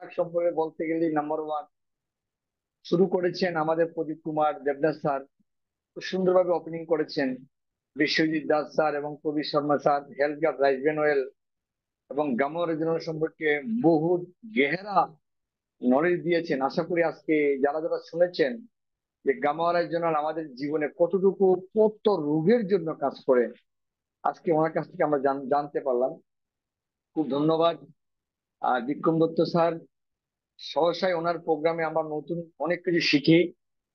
সম্পর্কে বলতে গেলে নাম্বার ওয়ান শুরু করেছেন আমাদের প্রদীপ কুমার দেবদাস স্যার। খুব সুন্দরভাবে ওপেনিং করেছেন। বিশ্বজিৎ দাস স্যার এবং Kabir Sharma sir health guard rice বেনোয়েল এবং গামো রিজনাল সম্পর্কে বহু গেহেরা নলেজ দিয়েছেন। আশা করি আজকে যারা যারা শুনেছেন যে গামো রিজনাল আমাদের জীবনে কতটুকু কত রোগের জন্য কাজ করে, আজকে ওনার কাছ থেকে আমরা জানতে পারলাম। খুব ধন্যবাদ। আর বিক্রম দত্ত স্যার, সহসায় ওনার প্রোগ্রামে আমরা নতুন অনেক কিছু শিখি।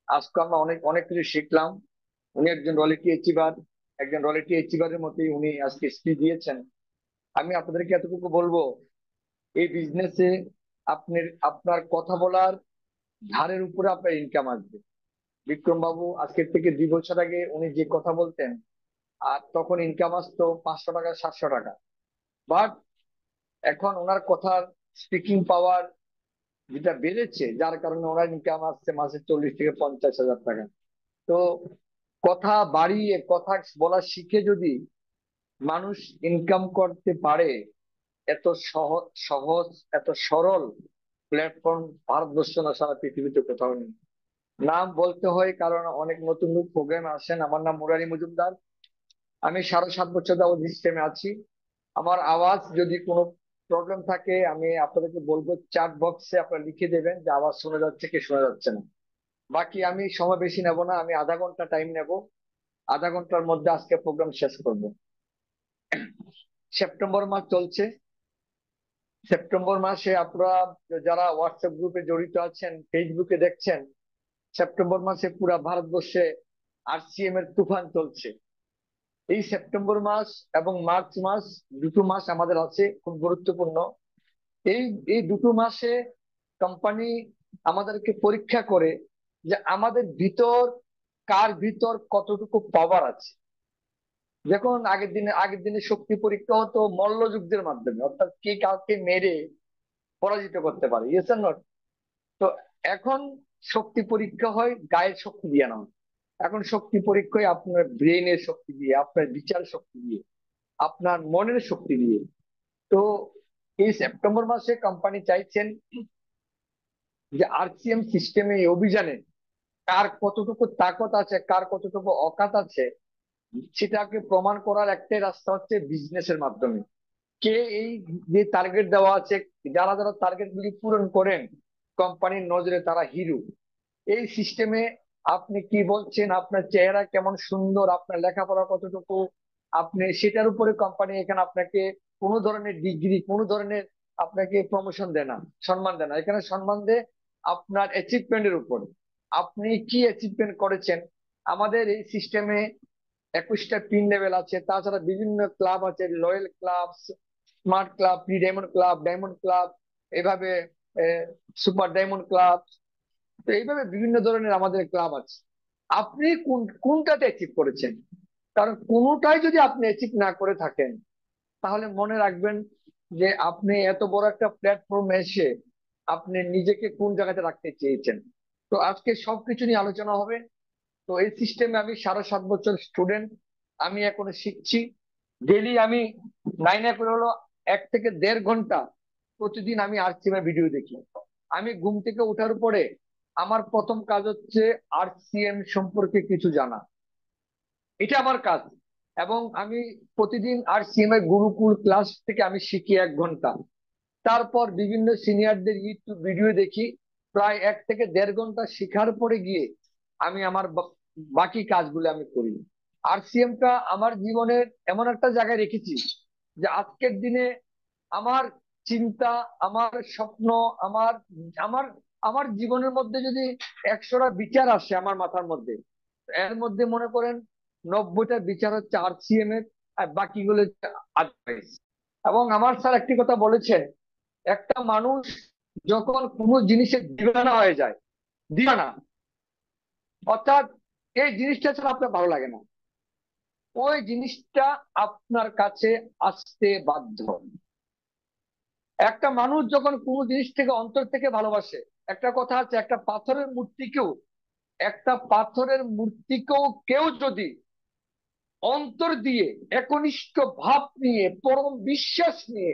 আজকে আমরা অনেক অনেক কিছু শিখলাম। উনি একজন রয়্যালিটি অ্যাচিভার, একজন রয়্যালিটি অ্যাচিভারের মতোই উনি আজকে স্পিচ দিয়েছেন। আমি আপনাদেরকে এতটুকু বলবো, এই বিজনেসে আপনার আপনার কথা বলার ধারের উপরে আপনার ইনকাম আসবে। বিক্রম বাবু আজকের থেকে 2 বছর আগে উনি যে কথা বলতেন, আর তখন ইনকাম আসতো 500 টাকা 700 টাকা। বাট এখন ওনার কথার স্পিকিং পাওয়ার যেটা বেড়েছে, যার কারণে ওনার ইনকাম আসছে মাসে 40 থেকে 50 হাজার টাকা। তো কথা বাড়িয়ে কথা বলা শিখে যদি মানুষ ইনকাম করতে পারে, এত সহজ সহজ এত সরল প্ল্যাটফর্ম ভারতবর্ষ না সারা পৃথিবীতে কোথাও নেই। নাম বলতে হয় কারণ অনেক নতুন নতুন প্রোগ্রাম আসেন। আমার নাম মুরারি মজুমদার। আমি 7.5 বছর যাবত সিস্টেমে আছি। আমার আওয়াজ যদি কোনো প্রবলেম থাকে আমি আপনাদেরকে বলবো, চ্যাট বক্সে আপনারা লিখে দেবেন যে আওয়াজ শোনা যাচ্ছে কি শোনা যাচ্ছে না। বাকি আমি সময় বেশি নেব না, আমি আধা ঘন্টা টাইম নেব। আধা ঘন্টার মধ্যে আজকে প্রোগ্রাম শেষ করব। সেপ্টেম্বর মাস চলছে। সেপ্টেম্বর মাসে আপনারা যারা হোয়াটসঅ্যাপ গ্রুপে জড়িত আছেন, ফেসবুকে দেখছেন, সেপ্টেম্বর মাসে পুরা ভারতবর্ষে আরসিএম এর তুফান চলছে। এই সেপ্টেম্বর মাস এবং মার্চ মাস, দুটো মাস আমাদের আছে খুব গুরুত্বপূর্ণ। এই এই দুটো মাসে কোম্পানি আমাদেরকে পরীক্ষা করে যে আমাদের ভিতর কার ভিতর কতটুকু পাওয়ার আছে। যখন আগের দিনে শক্তি পরীক্ষা হতো মল্লযুদ্ধের মাধ্যমে, অর্থাৎ কে কাউকে মেরে পরাজিত করতে পারে, ইয়েস আর নট। তো এখন শক্তি পরীক্ষা হয় গায়ের শক্তি দিয়ে না, এখন শক্তি পরীক্ষা হয় আপনার ব্রেনের শক্তি দিয়ে, আপনার বিচার শক্তি দিয়ে, আপনার মনের শক্তি দিয়ে। তো এই সেপ্টেম্বর মাসে কোম্পানি চাইছেন যে আরসিএম সিস্টেমে এই অভিযানে কার কতটুকু তাকত আছে, কার কতটুকু অকাত আছে, সেটাকে প্রমাণ করার একটাই রাস্তা হচ্ছে বিজনেসের মাধ্যমে। কে এই যে টার্গেট দেওয়া আছে, যারা যারা টার্গেট গুলি পূরণ করেন কোম্পানির নজরে তারা হিরো। এই সিস্টেমে আপনি কি বলছেন, আপনার চেহারা কেমন সুন্দর, আপনার লেখাপড়া কতটুকু, আপনি সেটার উপরে কোম্পানি এখানে আপনাকে কোনো ধরনের ডিগ্রি, কোনো ধরনের আপনাকে প্রমোশন দেয় না, সম্মান দেয় না। এখানে সম্মান দেয় আপনার অ্যাচিভমেন্টের উপরে, আপনি কি অ্যাচিভমেন্ট করেছেন। আমাদের এই সিস্টেমে 21টা পিন লেভেল আছে, তাছাড়া বিভিন্ন ক্লাব আছে, loyal club, smart club, pre diamond club, diamond club, এভাবে সুপার ডায়মন্ড ক্লাব। তো এইভাবে বিভিন্ন ধরনের আমাদের ক্লাব আছে। আপনি কোনটাতে অ্যাচিভ করেছেন? কারণ কোনোটাই যদি আপনি অ্যাচিভ না করে থাকেন, তাহলে মনে রাখবেন যে আপনি এত বড় একটা প্ল্যাটফর্ম এসে আপনি নিজেকে কোন জায়গাতে রাখতে চেয়েছেন। তো আজকে সবকিছু নিয়ে আলোচনা হবে। তো এই সিস্টেমে আমি 7.5 বছর স্টুডেন্ট, আমি এখনো শিখছি। ডেলি আমি নাইনে করে হলো 1 থেকে 1.5 ঘন্টা প্রতিদিন আমি আরসিএম এর ভিডিও দেখি। আমি ঘুম থেকে ওঠার পরে আমার প্রথম কাজ হচ্ছে আরসিএম সম্পর্কে কিছু জানা, এটা আমার কাজ। এবং আমি প্রতিদিন আরসিএম এর গুরুকুল ক্লাস থেকে আমি শিখি 1 ঘন্টা। তারপর বিভিন্ন সিনিয়রদের ইউটিউব ভিডিও দেখি, প্রায় 1 থেকে 1.5 ঘন্টা শেখার পরে গিয়ে আমি আমার বাকি কাজগুলো আমি করি। আরসিএম টা আমার জীবনের এমন একটা জায়গায় রেখেছি যে আজকের দিনে আমার চিন্তা, আমার স্বপ্ন, আমার আমার আমার জীবনের মধ্যে যদি 100টা বিচার আসে আমার মাথার মধ্যে, এর মধ্যে মনে করেন 90টা বিচার হচ্ছে আরসিএম এর, আর বাকিগুলো হচ্ছে advice। এবং আমার স্যার একটি কথা বলেছেন, একটা মানুষ যখন কোনো জিনিসের দিবানা হয়ে যায়, দিবানা অর্থাৎ এই জিনিসটা ছাড়া আপনার ভালো লাগে না, ওই জিনিসটা আপনার কাছে আসতে বাধ্য। একটা মানুষ যখন কোনো জিনিস থেকে অন্তর থেকে ভালোবাসে, একটা কথা আছে, একটা পাথরের মূর্তিকেও কেউ যদি অন্তর দিয়ে একনিষ্ঠ ভাব নিয়ে পরম বিশ্বাস নিয়ে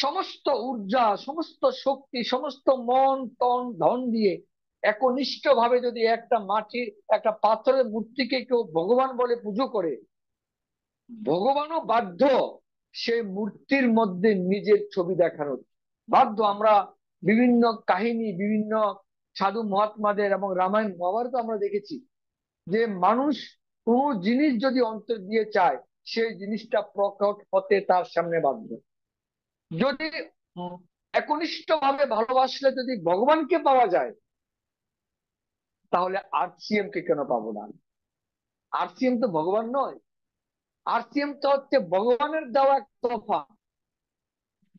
সমস্ত ঊর্জা, সমস্ত শক্তি, সমস্ত মন তন ধন দিয়ে একনিষ্ঠ ভাবে যদি একটা মাটির, একটা পাথরের মূর্তিকে কেউ ভগবান বলে পুজো করে, ভগবানও বাধ্য সেই মূর্তির মধ্যে নিজের ছবি দেখানোর। বাধ্য। আমরা বিভিন্ন কাহিনী, বিভিন্ন সাধু মহাত্মাদের এবং রামায়ণ মহাভারত আমরা দেখেছি যে মানুষ কোন জিনিস যদি অন্তর দিয়ে চায়, সেই জিনিসটা প্রকট হতে তার সামনে বাধ্য। যদি একনিষ্ঠ ভাবে ভালোবাসলে যদি ভগবানকে পাওয়া যায়, তাহলে আরসিএম কে কেন পাবো না? আরসিএম তো ভগবান নয়। আরসিএম তো হচ্ছে ভগবানের দেওয়া এক তোফা,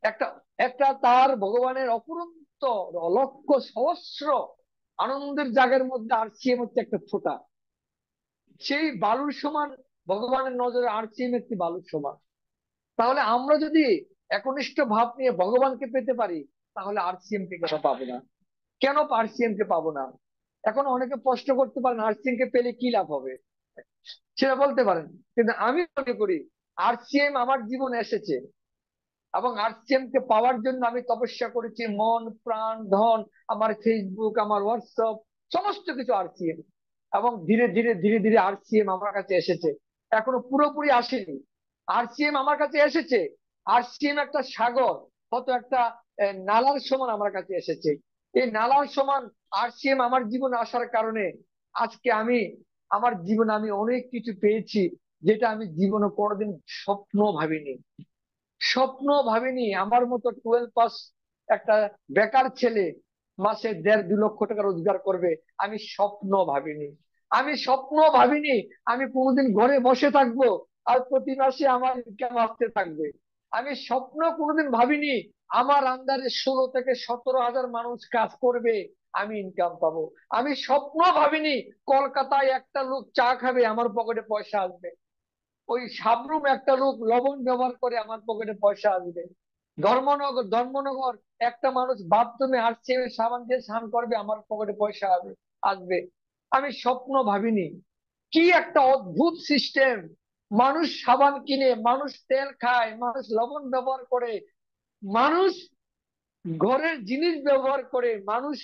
একটা একটা তার ভগবানের অপুরন্ত অলক্ষ সহস্র আনন্দের জায়গার মধ্যে আরসিএম হচ্ছে একটা ফোঁটা। সেই বালুর সমান ভগবানের নজরে আরসিএম একটি বালুর সমান। তাহলে আমরা যদি একনিষ্ঠ ভাব নিয়ে ভগবানকে পেতে পারি, তাহলে আরসিএম কে কেন পাবো না? কেন আরসিএম কে পাবো না? এখন অনেকে প্রশ্ন করতে পারেন আরসিএম কে পেলে কি লাভ হবে, সেটা বলতে পারেন। কিন্তু আমি মনে করি আরসিএম আমার জীবনে এসেছে, এবং আরসিএম কে পাওয়ার জন্য আমি তপস্যা করেছি মন প্রাণ ধন, আমার ফেসবুক, আমার হোয়াটসঅ্যাপ, সমস্ত কিছু আরসিএম। এবং ধীরে ধীরে ধীরে ধীরে আরসিএম আমার কাছে এসেছে, এখনো পুরোপুরি আসেনি। আরসিএম আমার কাছে এসেছে। আরসিএম একটা সাগর, কত একটা নালার সমান আমার কাছে এসেছে। এই নালার সমান আরসিএম আমার জীবনে আসার কারণে আজকে আমি, আমার জীবনে আমি অনেক কিছু পেয়েছি, যেটা আমি জীবনে কোনোদিন স্বপ্ন ভাবিনি। স্বপ্ন ভাবিনি আমার মতো 12 পাস একটা বেকার ছেলে মাসে 1.5-2 লক্ষ টাকা রোজগার করবে। আমি স্বপ্ন ভাবিনি। আমি স্বপ্ন ভাবিনি আমি কোনোদিন ঘরে বসে থাকবো আর প্রতি মাসে আমার ইনকাম আসতে থাকবে। আমি স্বপ্ন কোনোদিন ভাবিনি আমার আন্ডারে 16 থেকে 17 হাজার মানুষ কাজ করবে, আমি ইনকাম পাবো। আমি স্বপ্ন ভাবিনি কলকাতায় একটা লোক চা খাবে, আমার পকেটে পয়সা আসবে। ওই সাবরুম একটা লোক লবণ ব্যবহার করে, আমার পকেটে পয়সা আসবে। ধর্মনগর একটা মানুষ বাথরুমে আসছে সাবান দিয়ে স্নান করবে, আমার পকেটে পয়সা আসবে। আমি স্বপ্ন ভাবিনি। কি একটা অদ্ভুত সিস্টেম! মানুষ সাবান কিনে, মানুষ তেল খায়, মানুষ লবণ ব্যবহার করে, মানুষ ঘরের জিনিস ব্যবহার করে, মানুষ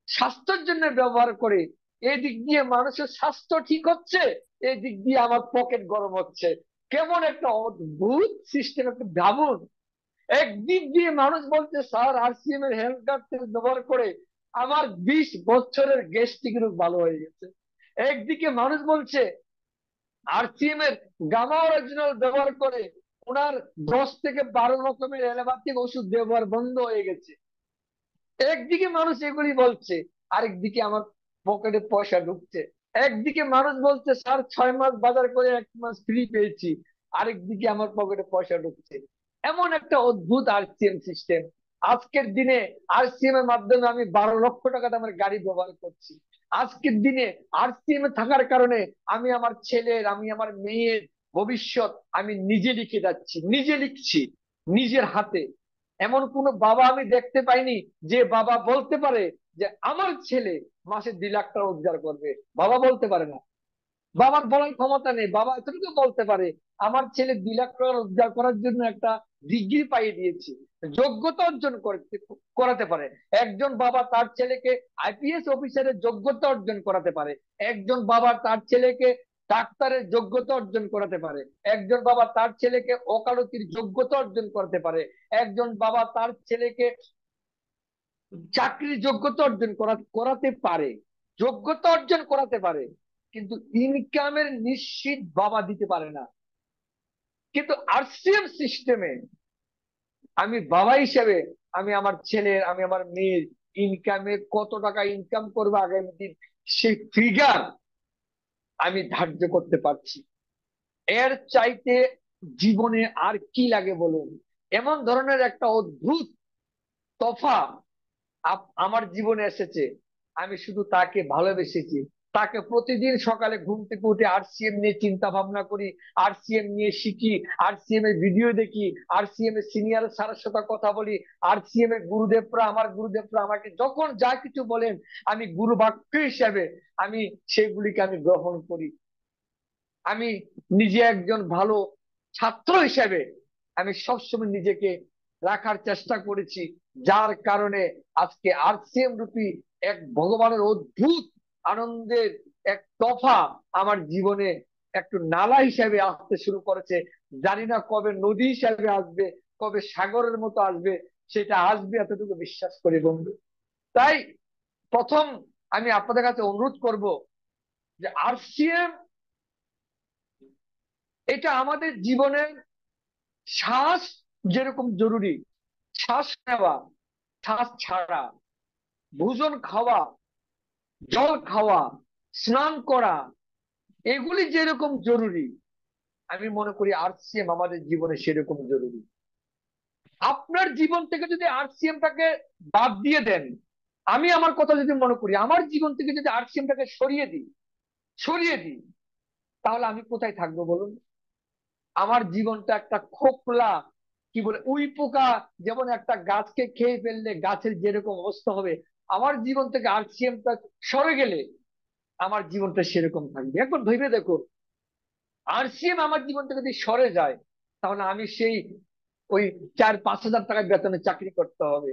স্বাস্থ্যের জন্য ব্যবহার করে। এই দিক দিয়ে মানুষের স্বাস্থ্য ঠিক হচ্ছে, এই দিক দিয়ে আমার পকেট গরম হচ্ছে। কেমন একটা অদ্ভুত সিস্টেম, একটা ভাবুন। একদিক দিয়ে মানুষ বলছে স্যার আরসিএম এর হেলথ কার্ড ব্যবহার করে আমার 20 বছরের গ্যাস্ট্রিক রোগ ভালো হয়ে গেছে। একদিকে মানুষ বলছে আরসিএম এর গামা অরিজিনাল ব্যবহার করে ওনার 10 থেকে 12 রকমের অ্যালোপ্যাথিক ওষুধ ব্যবহার বন্ধ হয়ে গেছে। একদিকে মানুষ এগুলি বলছে, আরেকদিকে আমার পকেটে পয়সা ঢুকছে। একদিকে মানুষ বলছে স্যার 6 মাস বাজার করে 1 মাস ফ্রি পেয়েছি, আরেকদিকে আমার পকেটে পয়সা ঢুকছে। এমন একটা অদ্ভুত আরসিএম সিস্টেম। আজকের দিনে আরসিএম এর মাধ্যমে আমি 12 লক্ষ টাকা দামের গাড়ি ব্যবহার করছি। আজকের দিনে আরসিএম এ থাকার কারণে আমি আমার ছেলের, আমি আমার মেয়ের ভবিষ্যৎ আমি নিজে লিখে যাচ্ছি, নিজে লিখছি নিজের হাতে। এমন কোন বাবা আমি দেখতে পাইনি যে বাবা বলতে পারে যে আমার ছেলে মাসে 2 লাখ টাকা রোজগার করবে। বাবা বলতে পারে না, বাবার বলার ক্ষমতা নেই। বাবা এতটুকু বলতে পারে আমার ছেলে 2 লাখ টাকা রোজগার করার জন্য একটা ডিগ্রি পাইয়ে দিয়েছি, যোগ্যতা অর্জন করতে করাতে পারে। একজন বাবা তার ছেলেকে আইপিএস অফিসারের যোগ্যতা অর্জন করাতে পারে। একজন বাবা তার ছেলেকে ডাক্তারের যোগ্যতা অর্জন করাতে পারে। একজন বাবা তার ছেলেকে ওকালতির যোগ্যতা অর্জন করতে পারে। একজন বাবা তার ছেলেকে চাকরির যোগ্যতা অর্জন করাতে পারে, যোগ্যতা অর্জন করাতে পারে। কিন্তু ইনকামের নিশ্চিত বাবা দিতে পারে না। কিন্তু আরসিএম সিস্টেমে আমি বাবা হিসেবে আমি আমার ছেলের, আমি আমার মেয়ের ইনকামে কত টাকা ইনকাম করবো আগামী দিন, সেই ফিগার আমি ধার্য করতে পারছি। এর চাইতে জীবনে আর কি লাগে বলুন? এমন ধরনের একটা অদ্ভুত তফা আমার জীবনে এসেছে। আমি শুধু তাকে ভালোবেসেছি। তাকে প্রতিদিন সকালে ঘুম থেকে উঠে আরসিএম নিয়ে চিন্তা ভাবনা করি, আরসিএম নিয়ে শিখি, আরসিএম এর ভিডিও দেখি, আরসিএম এর সিনিয়র স্যারের সাথে কথা বলি। আরসিএম এর গুরুদেবরা, আমার গুরুদেবরা আমাকে যখন যা কিছু বলেন, আমি গুরু বাক্য হিসেবে আমি সেগুলিকে আমি গ্রহণ করি। আমি নিজে একজন ভালো ছাত্র হিসেবে আমি সবসময় নিজেকে রাখার চেষ্টা করেছি, যার কারণে আজকে আরসিএম রূপী এক ভগবানের অদ্ভুত আনন্দের এক তফা আমার জীবনে একটু নালা হিসাবে আসতে শুরু করেছে। জানি না কবে নদী হিসাবে আসবে, কবে সাগরের মতো আসবে, সেটা আসবে এতটুকু বিশ্বাস করি বন্ধু। তাই প্রথম আমি আপনাদের কাছে অনুরোধ করব যে আরসিএম এটা আমাদের জীবনের শ্বাস যেরকম জরুরি, শ্বাস নেওয়া, শ্বাস ছাড়া, ভোজন খাওয়া, জল খাওয়া, স্নান করা, এগুলি যেরকম জরুরি, আমি মনে করি আরসিএম আমাদের জীবনে সেরকম জরুরি। আপনার জীবন থেকে যদি আরসিএমটাকে বাদ দিয়ে দেন, আমি আমার কথা যদি মনে করি আমার জীবন থেকে যদি আরসিএমটাকে সরিয়ে দিই, তাহলে আমি কোথায় থাকবো বলুন? আমার জীবনটা একটা খোকলা, কি বলে, উই পোকা যেমন একটা গাছকে খেয়ে ফেললে গাছের যেরকম অবস্থা হবে, আমার জীবন থেকে আরসিএমটা সরে গেলে আমার জীবনটা সেরকম থাকবে। এখন ভেবে দেখো, আরসিএম আমার জীবন থেকে যদি সরে যায়, তাহলে আমি সেই ওই 4-5 হাজার টাকা বেতনে চাকরি করতে হবে,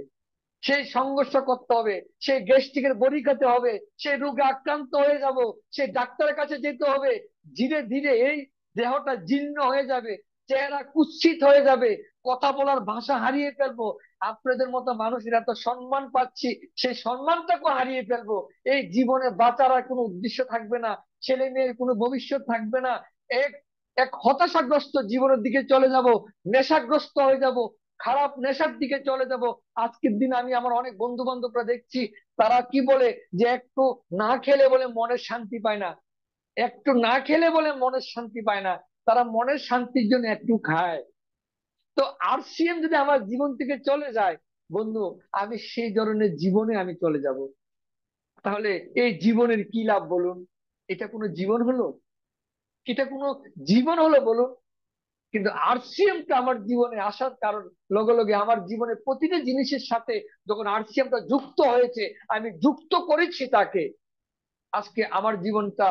সেই সংঘর্ষ করতে হবে, সেই গ্যাস্ট্রিকের বড়ি খেতে হবে, সেই রোগে আক্রান্ত হয়ে যাব, সেই ডাক্তারের কাছে যেতে হবে। ধীরে ধীরে এই দেহটা জীর্ণ হয়ে যাবে, চেহারা কুৎসিত হয়ে যাবে, কথা বলার ভাষা হারিয়ে ফেলবো। আপনাদের মতো মানুষেরা তো সম্মান পাচ্ছি, সেই সম্মানটাকে হারিয়ে ফেলবো। এই জীবনে বাঁচার আর কোনো উদ্দেশ্য থাকবে না, ছেলে মেয়ের কোনো ভবিষ্যৎ থাকবে না। এক এক হতাশাগ্রস্ত জীবনের দিকে চলে যাব, নেশাগ্রস্ত হয়ে যাব, খারাপ নেশার দিকে চলে যাব। আজকের দিন আমি আমার অনেক বন্ধু বান্ধবরা দেখছি, তারা কি বলে যে একটু না খেলে বলে মনের শান্তি পায় না, একটু না খেলে বলে মনের শান্তি পায় না, তারা মনের শান্তির জন্য একটু খায়। তো আরসিএম যদি আমার জীবন থেকে চলে যায় বন্ধু, আমি সেই ধরনের জীবনে আমি চলে যাব। তাহলে এই জীবনের কি লাভ বলুন? এটা কোনো জীবন হলো? এটা কোনো জীবন হলো বলুন? কিন্তু আরসিএমটা আমার জীবনে আসার কারণ, লগে লগে আমার জীবনের প্রতিটা জিনিসের সাথে যখন আরসিএমটা যুক্ত হয়েছে, আমি যুক্ত করেছি তাকে, আজকে আমার জীবনটা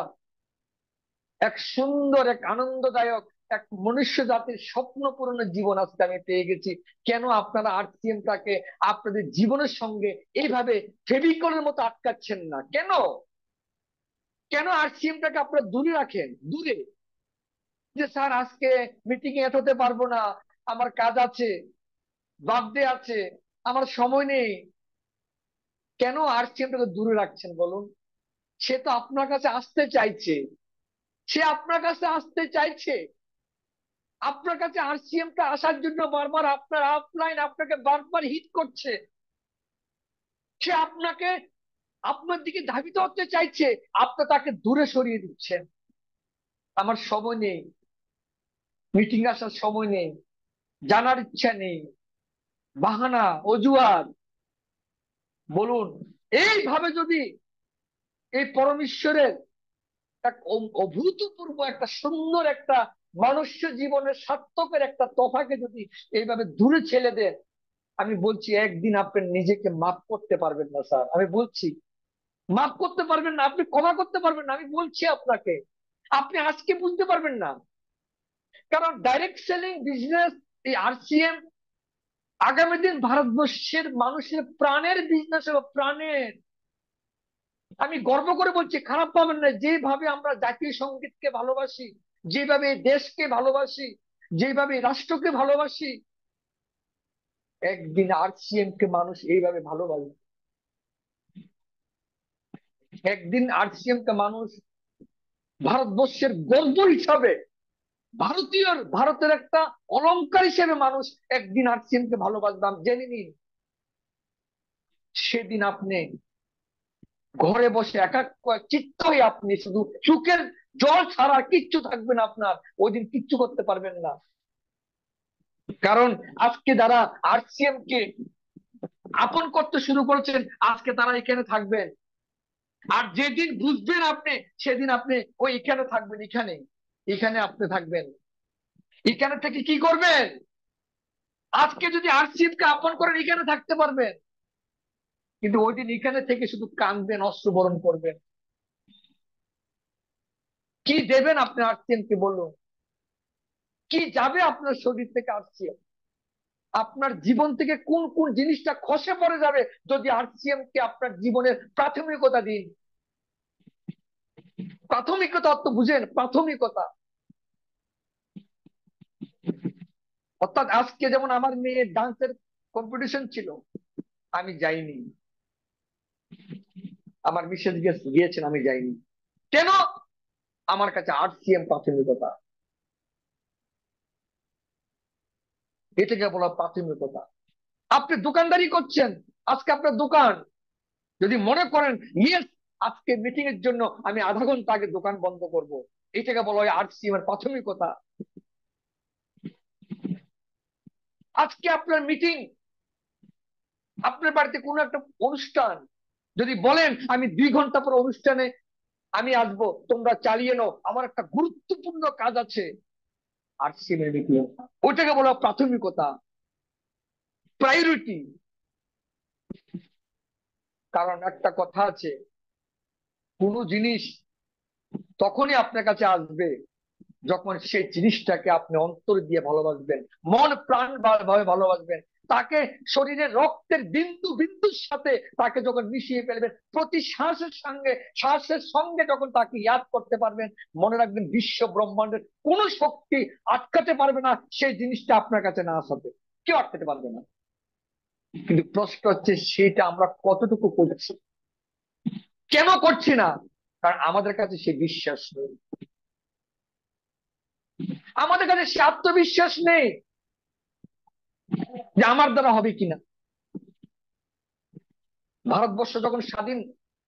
এক সুন্দর, এক আনন্দদায়ক, এক মনুষ্য জাতির স্বপ্ন পূরণের জীবন আজকে আমি পেয়ে গেছি। কেন আপনারা আরসিএমটাকে আপনাদের জীবনের সঙ্গে এইভাবে ফেভিকলের মতো আটকাচ্ছেন না? কেন কেন আরসিএমটাকে আপনারা দূরে রাখেন, দূরে? যে স্যার আজকে মিটিং এ হতে পারবো না, আমার কাজ আছে, বার্থডে আছে, আমার সময় নেই। কেন আরসিএমটাকে দূরে রাখছেন বলুন? সে তো আপনার কাছে আসতে চাইছে, সে আপনার কাছে আসতে চাইছে। আপনার কাছে আরসিএমটা আসার জন্য বারবার আপনার আপলাইন আপনাকে বারবার হিট করছে। সে আপনাকে আপনার দিকে ধাবিত হতে চাইছে, আপনি তাকে দূরে সরিয়ে দিচ্ছেন। আমার সময় নেই, মিটিং আসার সময় নেই, জানার ইচ্ছা নেই, বাহানা, অজুহাত। বলুন, এইভাবে যদি এই পরমেশ্বরের এক অভূতপূর্ব একটা সুন্দর একটা মনুষ্য জীবনের সার্থকের একটা তফাকে যদি এইভাবে দূরে ছেড়ে দেন, আমি বলছি একদিন আপনি নিজেকে মাফ করতে পারবেন না স্যার। আমি বলছি মাফ করতে পারবেন না, আপনি ক্ষমা করতে পারবেন না। আমি বলছি আপনাকে, আপনি আজকে বুঝতে পারবেন না। কারণ ডাইরেক্ট সেলিং বিজনেস, এই আরসিএম আগামী দিন ভারতবর্ষের মানুষের প্রাণের বিজনেস হবে, প্রাণের। আমি গর্ব করে বলছি, খারাপ পাবেন না, যেভাবে আমরা জাতীয় সঙ্গীতকে ভালোবাসি, যেভাবে এই দেশকে ভালোবাসি, যেভাবে এই রাষ্ট্রকে ভালোবাসি, একদিন আরসিএম কে মানুষ এইভাবে ভালোবাসবে। একদিন আরসিএম কে মানুষ ভারতবর্ষের গর্ব হিসাবে, ভারতের একটা অলংকার হিসেবে মানুষ একদিন আরসিএম কে ভালোবাসতাম, জেনে নিন। সেদিন আপনি ঘরে বসে একা চিত্ত হয়ে আপনি শুধু চোখের জল ছাড়া আর কিচ্ছু থাকবে না আপনার, ওই দিন কিচ্ছু করতে পারবেন না। কারণ আজকে যারা আরসিএম কে আপন করতে শুরু করেছেন, আজকে তারা এখানে থাকবেন। আর যেদিন বুঝবেন আপনি, সেদিন আপনি ওই এখানে থাকবেন, এখানে এখানে আপনি থাকবেন। এখানে থেকে কি করবেন? আজকে যদি আরসিএম কে আপন করেন, এখানে থাকতে পারবেন। কিন্তু ওই দিন এখানে থেকে শুধু কাঁদবেন, অশ্রু বরণ করবেন। কি দেবেন আপনি আরসিএম কে বলুন? কি যাবে আপনার শরীর থেকে আরসিএম? আপনার জীবন থেকে কোন কোন জিনিসটা খসে পড়ে যাবে যদি আরসিএম কে আপনার জীবনের প্রাথমিকতা দিন। প্রাথমিকতা অর্থ বুঝেন? প্রাথমিকতা অর্থাৎ আজকে যেমন আমার মেয়ের ডান্সের কম্পিটিশন ছিল, আমি যাইনি। আমার মিসেস গিয়েছেন, আমি যাইনি। কেন? আমার কাছে আরসিএম প্রাথমিকতা। এটাকে বলা প্রাথমিকতা। আপনি দোকানদারি করছেন, আজকে আপনার দোকান, যদি মনে করেন ইয়েস আজকে মিটিং এর জন্য আমি আধা ঘন্টা আগে দোকান বন্ধ করব, এটাকে বলা হয় আরসিএম এর প্রাথমিকতা। আজকে আপনার মিটিং, আপনার বাড়িতে কোনো একটা অনুষ্ঠান, যদি বলেন আমি 2 ঘন্টা পর অনুষ্ঠানে আমি আসবো, তোমরা চালিয়ে নাও, আমার একটা গুরুত্বপূর্ণ কাজ আছে, আরসিএম এর মিটিং, ওইটাকে বলা হয় প্রাথমিকতা, প্রায়োরিটি। কারণ একটা কথা আছে, কোনো জিনিস তখনই আপনার কাছে আসবে যখন সেই জিনিসটাকে আপনি অন্তর দিয়ে ভালোবাসবেন, মন প্রাণ ভাবে ভালোবাসবেন, তাকে শরীরের রক্তের বিন্দু বিন্দুর সাথে তাকে যখন মিশিয়ে ফেলবেন, প্রতি শ্বাসের সঙ্গে যখন তাকে ইয়াদ করতে পারবেন, মনে রাখবেন বিশ্ব ব্রহ্মাণ্ডের কোন শক্তি আটকাতে পারবে না সেই জিনিসটা আপনার কাছে না আসাতে, কেউ আটকাতে পারবে না। কিন্তু প্রশ্ন হচ্ছে সেটা আমরা কতটুকু করছি, কেন করছি না? কারণ আমাদের কাছে সেই বিশ্বাস নেই, আমাদের কাছে সে আত্মবিশ্বাস নেই যে আমার দ্বারা হবে কিনা। ভারতবর্ষ যখন স্বাধীন,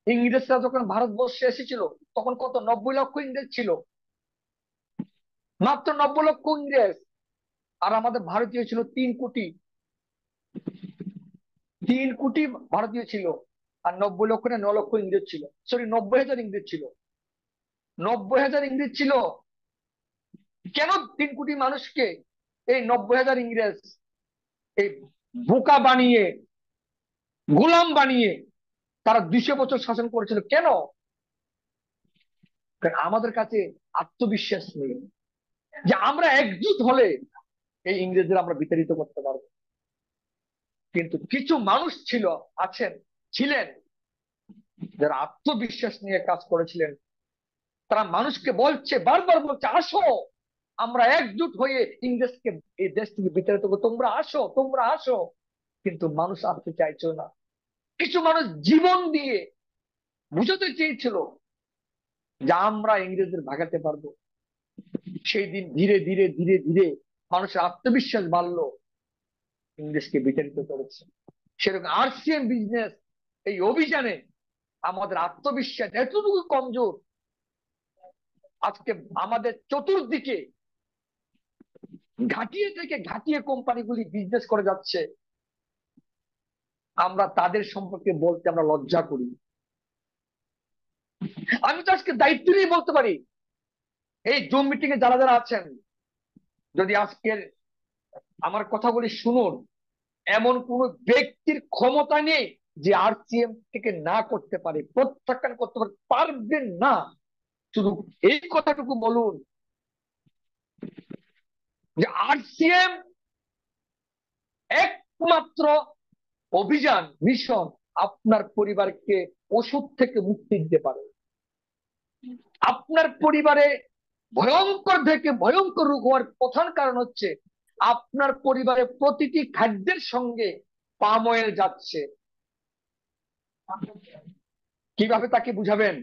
ইংরেজরা যখন ভারতবর্ষে এসেছিল, তখন কত 90 লক্ষ ইংরেজ ছিল, মাত্র 90 লক্ষ ইংরেজ। আর আমাদের ভারতীয় ছিল 3 কোটি। 3 কোটি ভারতীয় ছিল, আর 90 লক্ষ না 9 লক্ষ ইংরেজ ছিল, সরি 90,000 ইংরেজ ছিল, 90,000 ইংরেজ ছিল। কেন 3 কোটি মানুষকে এই 90,000 ইংরেজ এই বোকা বানিয়ে, গোলাম বানিয়ে তারা 200 বছর শাসন করেছিল? কেন? কারণ আমাদের কাছে আত্মবিশ্বাস নেই যে আমরা একজুট হলে এই ইংরেজদের আমরা বিতাড়িত করতে পারবো। কিন্তু কিছু মানুষ ছিলেন যারা আত্মবিশ্বাস নিয়ে কাজ করেছিলেন। তারা মানুষকে বারবার বলছে, আসো আমরা একজুট হয়ে ইংরেজকে এই দেশ থেকে বিতাড়িত করবো, তোমরা আসো, তোমরা আসো। কিন্তু মানুষ আসতে চাইছিল না। কিছু মানুষ জীবন দিয়ে বুঝাতে চেয়েছিল যে আমরা ইংরেজদের ভাগাতে পারবো। সেই দিন ধীরে ধীরে ধীরে ধীরে মানুষের আত্মবিশ্বাস বাড়লো, ইংরেজকে বিতাড়িত করেছে। সেরকম আরসিএম বিজনেস এই অভিযানে আমাদের আত্মবিশ্বাস এতটুকু কমজোর, আজকে আমাদের চতুর্দিকে ঘাটিয়ে থেকে ঘাটিয়ে কোম্পানিগুলি বিজনেস করে যাচ্ছে, আমরা তাদের সম্পর্কে বলতে আমরা লজ্জা করি। আমি তো আজকে দায়িত্ব নিয়ে বলতে পারি, এই জুম মিটিং এ যারা যারা আছেন, যদি আজকের আমার কথাগুলি শুনুন, এমন কোন ব্যক্তির ক্ষমতা নেই যে আরসিএম থেকে না করতে পারে, প্রত্যাখ্যান করতে পারবেন না। শুধু এই কথাটুকু বলুন যে আরসিএম একমাত্র অভিযান, মিশন আপনার পরিবারকে ওষুধ থেকে মুক্তি দিতে পারে। আপনার পরিবারে ভয়ঙ্কর থেকে ভয়ঙ্কর রোগ হওয়ার প্রধান কারণ হচ্ছে আপনার পরিবারে প্রতিটি খাদ্যের সঙ্গে পাম অয়েল যাচ্ছে। কিভাবে তাকে বুঝাবেন?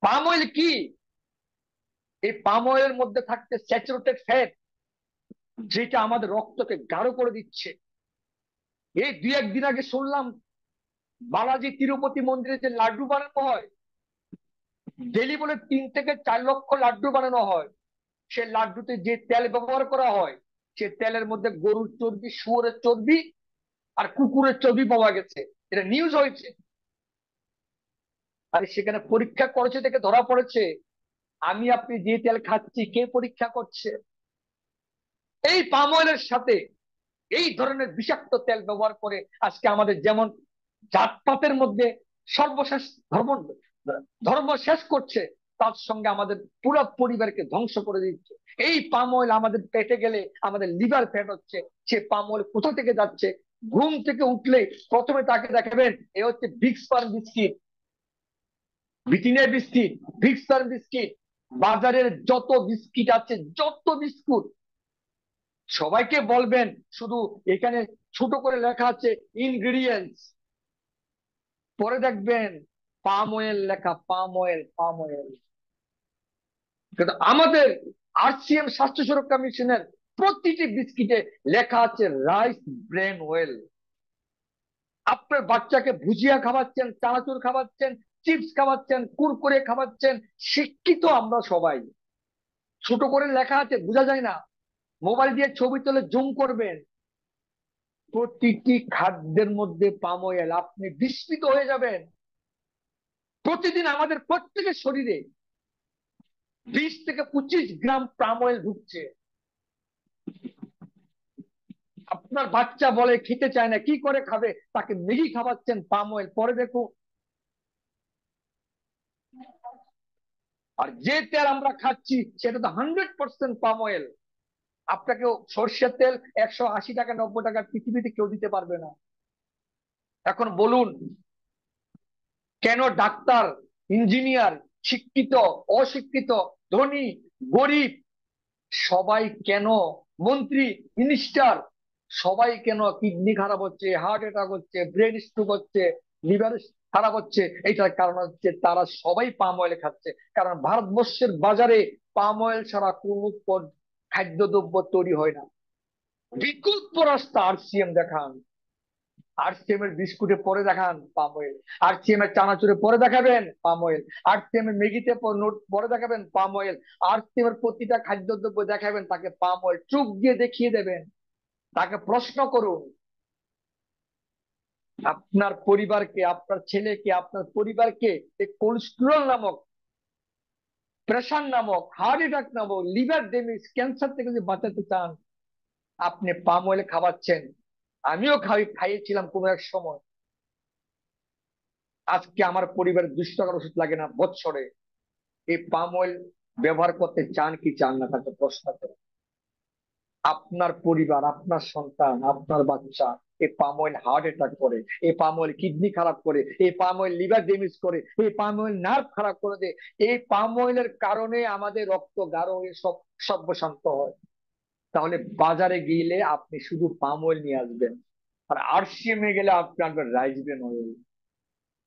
পাম অয়েল কি? এই পাম অয়েলের মধ্যে থাকতে স্যাচুরেটেড ফ্যাট, যেটা আমাদের রক্তকে গাঢ় করে দিচ্ছে। এই 2-1 দিন আগে শুনলাম বালাজি তিরুপতি মন্দিরে যে লাড্ডু বানানো হয়, ডেলি বলে 3 থেকে 4 লক্ষ লাড্ডু বানানো হয়। সে লাড্ডুতে যে তেল ব্যবহার করা হয়, সে তেলের মধ্যে গরুর চর্বি, শুয়োরের চর্বি আর কুকুরের চর্বি পাওয়া গেছে, এটা নিউজ হয়েছে। আর সেখানে পরীক্ষা করেছে থেকে ধরা পড়েছে। আমি আপনি যে তেল খাচ্ছি, কে পরীক্ষা করছে? এই পাম অয়েলের সাথে এই ধরনের বিষাক্ত তেল ব্যবহার করে আজকে আমাদের যেমন জাতপাতের মধ্যে সর্বশেষ ধর্ম ধর্ম শেষ করছে, তার সঙ্গে আমাদের পুরো পরিবারকে ধ্বংস করে দিচ্ছে। এই পাম অয়েল আমাদের পেটে গেলে আমাদের লিভার ফ্যাট হচ্ছে। সে পাম অয়েল কোথা থেকে যাচ্ছে? ঘুম থেকে উঠলে প্রথমে তাকে দেখাবেন এ হচ্ছে বিক্স ফার্ম বিস্কিট, ব্রিটানিয়া বিস্কিট, বিক্স ফার্ম বিস্কিট। বাজারের যত বিস্কিট আছে, যত বিস্কুট, সবাইকে বলবেন শুধু এখানে ছোট করে লেখা আছে ইনগ্রিডিয়েন্টস, পরে দেখবেন পাম অয়েল লেখা, পাম অয়েল, পাম অয়েল। কিন্তু আমাদের আরসিএম স্বাস্থ্য সুরক্ষা মিশনের প্রতিটি বিস্কিটে লেখা আছে রাইস ব্রেন অয়েল। আপনার বাচ্চাকে ভুজিয়া খাওয়াচ্ছেন, চানাচুর খাওয়াচ্ছেন, চিপস খাওয়াচ্ছেন, কুরকুরে খাওয়াচ্ছেন, শিক্ষিত আমরা সবাই। ছোট করে লেখা আছে, বোঝা যায় না, মোবাইল দিয়ে ছবি তুলে জুম করবেন। প্রতিটি খাদ্যের মধ্যে পাম অয়েল, আপনি বিস্মিত হয়ে যাবেন। প্রতিদিন আমাদের প্রত্যেকের শরীরে 20 থেকে 25 গ্রাম পাম অয়েল ঢুকছে। আপনার বাচ্চা বলে খেতে চায় না, কি করে খাবে? তাকে ম্যাগি খাওয়াচ্ছেন, পাম অয়েল, পরে দেখো। আর যে তেল আমরা খাচ্ছি সেটা তো 100% পাম অয়েল। আপনাকে সর্ষের তেল 180 টাকা 90 টাকা পৃথিবীতে কেউ দিতে পারবে না। এখন বলুন, কেন ডাক্তার, ইঞ্জিনিয়ার, শিক্ষিত, অশিক্ষিত, ধনী, গরিব, সবাই কেন, মন্ত্রী, মিনিস্টার, সবাই কেন কিডনি খারাপ হচ্ছে, হার্ট অ্যাটাক হচ্ছে, ব্রেন স্ট্রোক হচ্ছে, লিভার খারাপ হচ্ছে? এটার কারণ হচ্ছে তারা সবাই পাম অয়েল খাচ্ছে। কারণ ভারতবর্ষের বাজারে পাম অয়েল ছাড়া কোন খাদ্যদ্রব্য তৈরি হয় না। বিকল্প রাস্তা আরসিএম দেখান। আরসিএম এর বিস্কুটে পরে দেখান পাম অয়েল, আরসিএম এর চানাচুরে পরে দেখাবেন পাম অয়েল, আরসিএম এর ম্যাগিতে পরে দেখাবেন পাম অয়েল, আরসিএম এর প্রতিটা খাদ্যদ্রব্য দেখাবেন তাকে পাম অয়েল, চোখ দিয়ে দেখিয়ে দেবেন। তাকে প্রশ্ন করুন, আপনার পরিবারকে, আপনার ছেলেকে, আপনার পরিবারকে এই কোলেস্টেরল নামক, প্রেশার নামক, হার্ট অ্যাটাক নামক, লিভার ড্যামেজ, ক্যান্সার থেকে যদি বাঁচাতে চান, আপনি পাম অয়েল খাওয়াচ্ছেন। আমিও খাইয়েছিলাম কোনো এক সময়। আজকে আমার পরিবারের 200 টাকার ওষুধ লাগে না বছরে। এই পাম অয়েল ব্যবহার করতে চান কি চান না, তাকে প্রশ্ন করে। আপনার পরিবার, আপনার সন্তান, আপনার বাচ্চা এই পাম অয়েল হার্ট অ্যাটাক করে, এই পাম অয়েল কিডনি খারাপ করে, এই পাম অয়েল লিভার ড্যামেজ করে, এই পাম অয়েল নার্ভ খারাপ করে দেয়। এই পাম অয়েলের কারণে আমাদের রক্ত গাঢ় হয়ে সব সর্বশান্ত হয়। তাহলে বাজারে গেলে আপনি শুধু পাম অয়েল নিয়ে আসবেন, আর আরসিএম এ গেলে আপনি আনবেন রাইস ব্রেন অয়েল।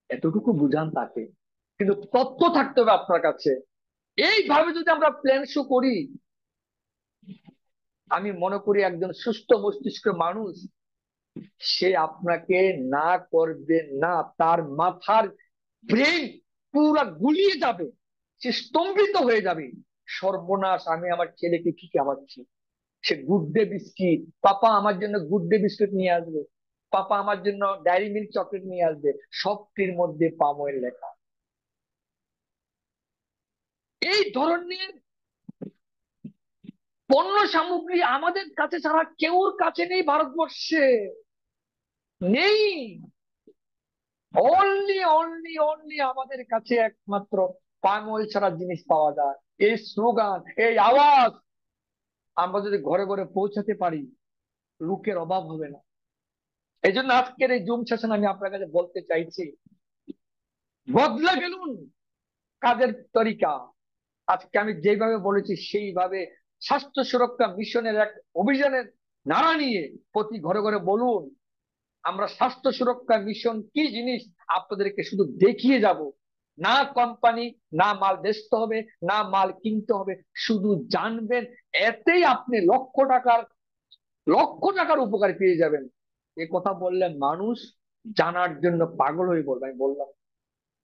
এতটুকু বুঝান তাকে। কিন্তু তথ্য থাকতে হবে আপনার কাছে। এইভাবে যদি আমরা প্ল্যান শো করি, আমি মনে করি একজন সুস্থ মস্তিষ্ক মানুষ সে আপনাকে না করবে না, তার মাথার ব্রেন পুরা গুলিয়ে যাবে, সে স্তম্ভিত হয়ে যাবে। সর্বনাশ, আমি আমার ছেলেকে কি খাওয়াচ্ছি? সে গুড ডে বিস্কিট, পাপা আমার জন্য গুড ডে বিস্কিট নিয়ে আসবে, পাপা আমার জন্য ডায়েরি মিল্ক চকলেট নিয়ে আসবে, সবটির মধ্যে পাম অয়েল লেখা। এই ধরনের পণ্য সামগ্রী আমাদের কাছে ছাড়া কেউর কাছে নেই, ভারতবর্ষে নেই। অনলি অনলি অনলি আমাদের কাছে একমাত্র পাম অয়েল ছাড়া জিনিস পাওয়া যায়। এই স্লোগান, এই আওয়াজ আমরা যদি ঘরে ঘরে পৌঁছাতে পারি, লোকের অভাব হবে না। এই জন্য আজকের এই জুম সেশন আমি আপনার কাছে বলতে চাইছি, বদলে ফেলুন কাজের তরিকা। আজকে আমি যেভাবে বলেছি সেইভাবে স্বাস্থ্য সুরক্ষা মিশনের এক অভিযানের নাড়া নিয়ে প্রতি ঘরে ঘরে বলুন, আমরা স্বাস্থ্য সুরক্ষা মিশন কি জিনিস আপনাদেরকে শুধু দেখিয়ে যাব। না কোম্পানি, না মাল বেচতে হবে, না মাল কিনতে হবে, শুধু জানবেন। এতেই আপনি লক্ষ টাকার উপকার পেয়ে যাবেন। এ কথা বললে মানুষ জানার জন্য পাগল হয়ে বলবে, আমি বললাম।